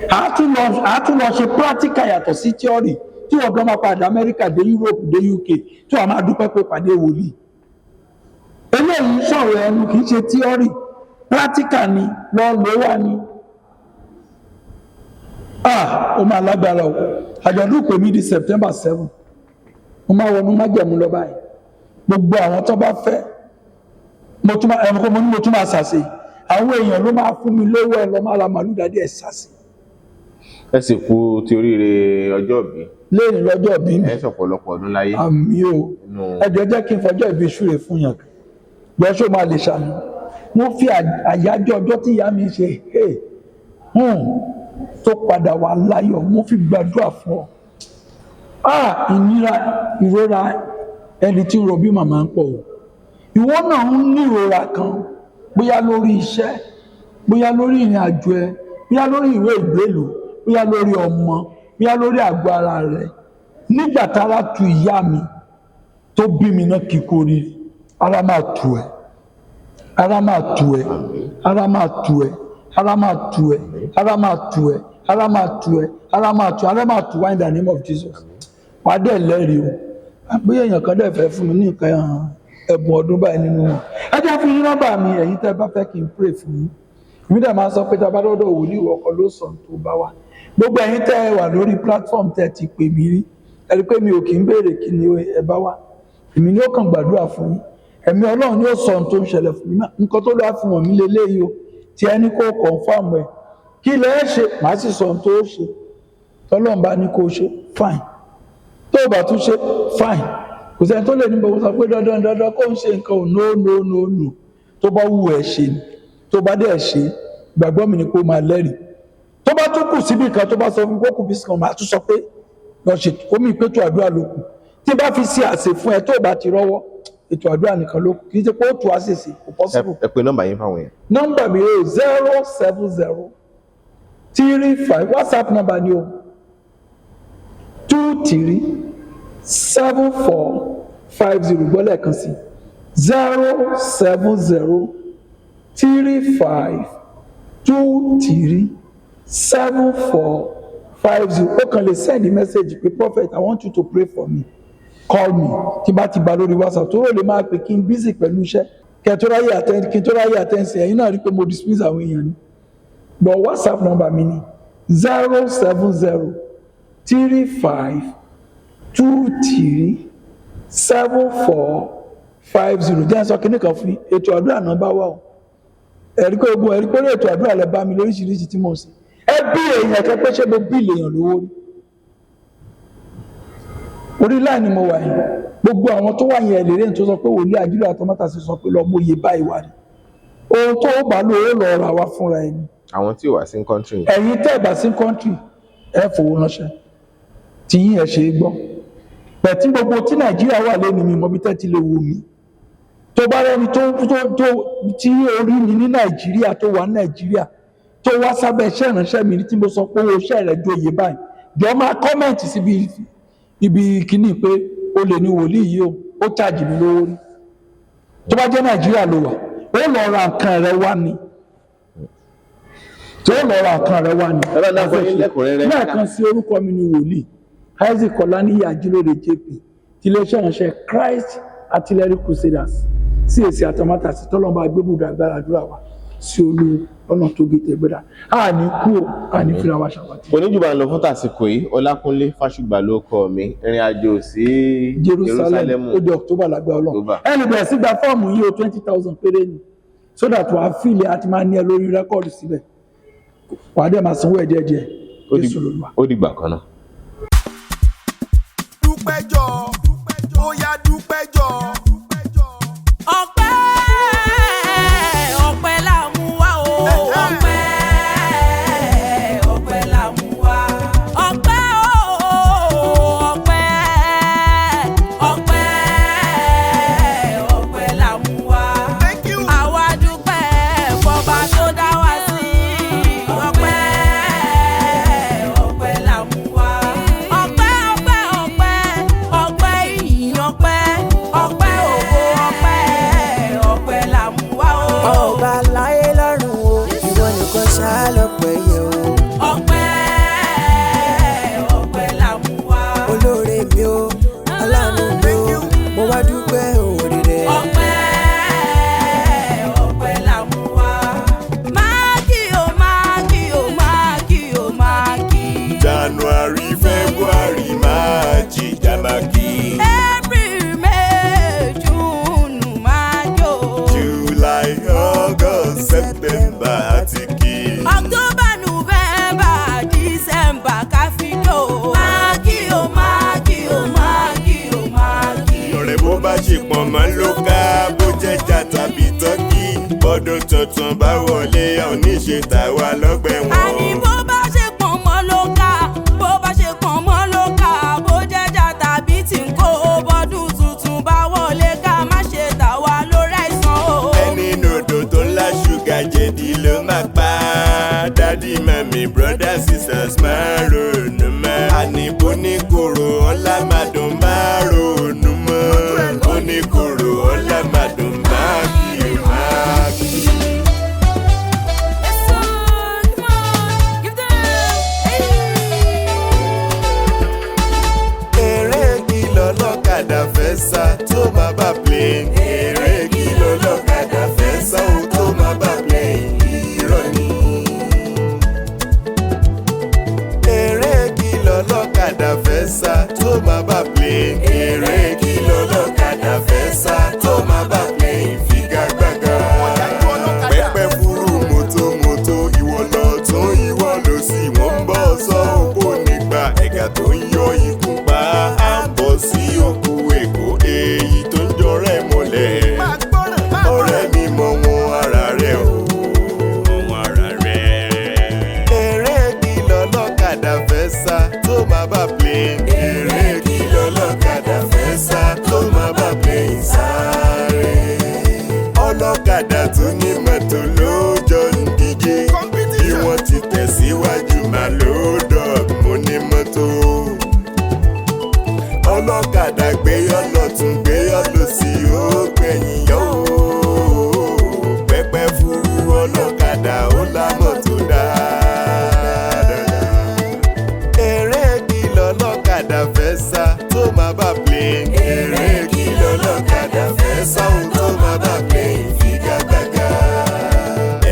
àátún lọ ṣe practical yàtọ̀ sí theory tí wọ́n gan máa padà Amẹ́ríkà dé Europe dé UK tí wọ́n máa dúpẹ́ pé pàdé wòlíì eléyìí sọ̀rọ̀ ẹnu kìí ṣe theory practical ni lọ́ọ́ wà ní ó máa lágbára o àjọ̀dún pè mí di September 7 mo máa wọnú májẹ̀mú lọ báyìí gbogbo àwọn tó bá fẹ́ mo tún máa ṣàṣe àwọn èèyàn ló máa fún mi lówó ẹ lọ máa ra màálù dádì ẹ ṣàṣe. ẹ sì kú ti oríire ọjọ́ ìbí. lẹ́yìn lọ́jọ́ ìbí mi ẹ sọ̀pọ̀lọpọ̀ ọdún láyé. àmì o ẹjọ́ jẹ́ kí n fọjọ́ ìbí ṣúre fún yàn gbọ́sọ̀ máa lè ṣàmì mo fi àyájọ́ ọjọ́ tí ìyá mi ṣe tó padà wà láyọ̀ mo fi gbàdúrà fún ọ ìnira ìrora ẹni tí ń rọbí màmá ń pọ̀ o ìwọ náà ń ní ìrora kan bóyá lórí iṣẹ́ bóyá lórí ìrìn àjò ẹ bóyá lórí ìwé ìgbélú bóyá lórí ọmọ bóyá lórí àgọ́ ara rẹ nígbà tára tu ìyá mi tó bí mi náà kíkó rí ara máa tù ẹ́ ara máa tù ẹ́ ara máa tù ẹ́ ara máa tù ẹ́ ara máa tù ẹ́ ara máa tù ẹ́ ara máa tù ẹ́ ara máa tù wá in the name of Jesus wàá dẹ̀ lẹ́rìí o àbúyé èèyàn kan dẹ̀ fẹ́ fún mi ní nǹkan ẹ̀bùn ọdún báyìí nínú wọn ẹ jẹ́ fún yín nọ́mbà mi ẹ̀yin tẹ́ bá fẹ́ kí n pray fún yín èmi dẹ̀ máa sọ pé tá a bá dọ́dọ̀ wòlíì ọkọ ló sọ tó bá wà gbogbo ẹ̀yin tẹ́ ẹ wà lórí platform tẹ́ ti pè mí rí ẹ rí pé mi ò kì í béèrè kí ni ẹ bá wà èmi ni ó kàn gbàdúrà fún yín ẹ̀mí Ọlọ́run ni ó sọ ohun tó ń ṣẹlẹ̀ fún mi nǹkan tó lọ́wọ́ fún wọn mi lélẹ́yìí o tí ẹni kó confirm ẹ̀ kí lẹ́ ṣe màá sì sọ ohun tó ṣe tọ́lọ́run bá ní kó ṣe fine tó bá tún ṣe fine kò sẹ́ni tó lè ní bọ̀wọ́ sọ pé dandan kó ń ṣe nǹkan ò no tó bá wù ẹ́ ṣe ni tó bá dẹ̀ ṣe gbàgbọ́ mi ni kó máa lẹ́rìí tó bá tún kù síbi kan tó bá sọ fún kókù bí sàn máa tún sọ pé lọ ṣe omi ìpétò àdúrà ló kù tí bá fi ṣe àṣẹ fún ẹ tó bá ti rọ́wọ́ ètò àdúrà nìkan ló kù kì í ṣe pé ó tù á ṣèṣe kò possible. ẹ pe nọ́mbà yín fáwọn yẹn. nọ́mbà mi o 07035 WhatsApp nọ́mbà ni o 237450 gbọ́lẹ̀ kan sí 07035237450 ó kàn lè send message pé prophet I want you to pray for me call me tí bá ti bá lórí WhatsApp tó rò lè máa pè kí n busy pẹ̀lú iṣẹ́ kí n tó ráyè àtẹ́ǹsì ẹ̀yin náà rí pé mo dismiss àwọn èèyàn ni but WhatsApp number mi ni 07035237450 jẹ́ sọ kíní kan fún ètò àdúrà nọ́mbà wà ó ẹ̀rí pé ogun ẹ̀rí pé ètò àdúrà lẹ bá mi lóríṣiríṣi tí mo sì ẹ bí èèyàn kan pé ṣé mo bí èèyàn lówó rí orí láì ni mo wà yìí gbogbo àwọn tó wà yẹn ẹ̀lẹ́rẹ́ tó sọ pé Wolii Ajílẹ̀ Atamatase sọ pé lọ mọye báyìí wà ní ohun tó bá lò ó lọ ra wa fúnra ẹni. àwọn tí ò wá sí kọ́ńtírì. ẹ̀yin tẹ́ ẹ̀ bá sí kọ́ńtírì ẹ̀ fowó ránṣẹ́ tí yín ẹ̀ ṣe é gbọ́ pẹ̀tí gbogbo tí Nàìjíríà wà lẹ́nu mi mọ́bí tẹ́ ti lè wò mí tó bá rẹ́ni tí orí mi ní Nàìjíríà tó wà ní Nàìjíríà tó wá sábẹ́ iṣẹ́ ìránṣẹ́ mi tí mo sọ pé owó iṣẹ́ rẹ̀ jóye báyìí jọ máa kọ́mẹ̀ntì síbi ibi kíní pé o lè ní Wolii yìí ó chájì mi lówó rí tó bá jẹ́ Nàìjíríà ló wà ó lọ ra nǹkan rẹ̀ wá ni tó lọ ra nǹkan rẹ̀ wá ni lẹ́ẹ̀kan sí orúkọ mi ní Wolii Isaac Ọláníyì Ajílóore JP ti iléeṣẹ́ ìránṣẹ́ Christ Artillery Crusaders CAC Atamatase tọ́lọ́mọba gbébùdó agbára àdúrà wa sí olú ọ̀nà tó gé tẹ̀gbẹ́dà a ní kú ò a ní fìlà wa ṣàpàtì. oníjùbà ń lọ fún tàsìkò yìí Ọlákúnlé Fásùgbà ló kọ mi ìrìn àjò sí Jerusalem ó di October lágbára Ọlọ́run ẹni bẹ̀rẹ̀ sí gba fọ́ọ̀mù yìí o 20,000 péré ni so that wàá fìlẹ̀ àti máa ní ẹ lórí rẹ́kọ̀dù síbẹ̀ wàá dẹ̀ máa sanwó ẹ̀ díẹ̀díẹ̀ Jésù lolúwa. ó dìgbà kan náà. dúpẹ́jọ́ ó yá dúpẹ́jọ́. ọpẹ́ ọpẹ́ la mú wá o ọpẹ́ ọpẹ́ la mú wá ọpẹ́ ọpẹ́ ọpẹ́ ọpẹ́ la mú wá àwa dúpẹ́ fọba tó dá wa sí ọpẹ́ ọpẹ́ la mú wá ọpẹ́ ọpẹ́ ọpẹ́ ọpẹ́ ìyìn ọpẹ́ ọpẹ́ ògo ọpẹ́ ọpẹ́ la mú wá o. ọba láyé lọ́run o ìwọ nìkan ṣáá lọ́pẹ́ yẹ o. ọpẹ́ ọpẹ́ la mú wá. olóore mi o aláàánú mi o mo wá dúpẹ́ òwòrì rẹ. ọpẹ́ ọpẹ́ la mú wá. máàkì o máàkì o máàkì o máàkì. January February March Jamaki. April May June máàkì o. July August September Atiki. October November December káfíńdò. máàkì o máàkì o máàkì o máàkì. ọ̀rẹ́ bó bá ṣe pọ̀n mọ́ ló ká bó jẹ́jà tàbí tọ́kì bọ́dún tuntun bá wọlé oníṣe tàwa lọ́gbẹ̀ àní wọn. bó bá ṣe pọ̀n mọ́ ló ká bó bá ṣe pọ̀n mọ́ ló ká bó jẹ́jà tàbí tí ń kó bọ́dún tuntun bá wọlé ká má ṣe tà wá lórí àìsàn o. ẹni nòdò tó ńlá ṣúgà jẹ̀dí ló máa pa dádì mami broda sisters máa ronú mọ́. àní bó ní kúrò ọlá máa dùn máa ronú mọ́. bó ní kúrò ọlá máa dùn máa kí o máa kí. Yes, sir. Come on, give them. eré kìlọ̀ lọ́kadà fẹ́ sá tó máa bá plane. eré kìlọ̀ lọ́kadà fẹ́ sá ó tó máa bá plane. irọ́ ni. eré kìlọ̀ lọ́kadà fẹ́ sá tó máa bá plane. eré kìlọ̀ lọ́kadà fẹ́ sá tó máa bá plane. figagbága. pẹ́pẹ́ fúru mọ́tò ìwọ lọ tún ìwọ lọ sí wọ́n ń bọ̀ sọ òkú nígbà ẹ̀gà tó ń yọ ikú pa á ń bọ̀ sí òkú èkó èyí tó ń jọrẹ́ mọ́lẹ̀. ọ̀rẹ́ mi mọ wọn ara rẹ̀ o wọn ara rẹ̀. eré kìlọ̀ lọ́kadà fẹ́ sá tó máa bá plane. eré kìlọ̀ lọ́kadà fẹ́ sá tó máa bá plane sáré. ọlọ́kadà tó ní mọ́tò ló jọ ń díje bí wọ́n ti tẹ̀síwájú máa ló dọ̀ mo ní mọ́tò. ọlọ́kadà gbéyọ́ lọ́tún gbéyọ́ lọ́sì ó gbẹ̀yìn yọ́ o. pẹ́pẹ́ fúru ọlọ́kadà ó lámọ́tò dáadáa. eré kìlọ̀ lọ́kadà fẹ́ sá tó máa bá plane. eré kìlọ̀ lọ́kadà fẹ́ sá ó tó máa bá plane figagbága.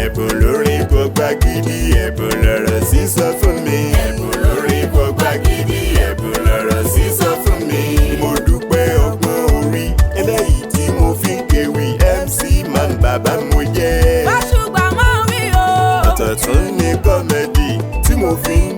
ẹ̀bùn lórí gbogbo gidi ẹ̀bùn lọ̀rọ̀ sísọ fún mi. ẹ̀bùn lórí gbogbo gidi ẹ̀bùn lọ̀rọ̀ sísọ fún mi. mo dúpẹ́ ọgbọ́n orí eléyìí tí mo fi ń kéwì MC man bàbá mo jẹ́. Fásùgbà mọ́ mi o. ọ̀tọ̀ tún ní kọ́mẹ́dì tí mo fi ń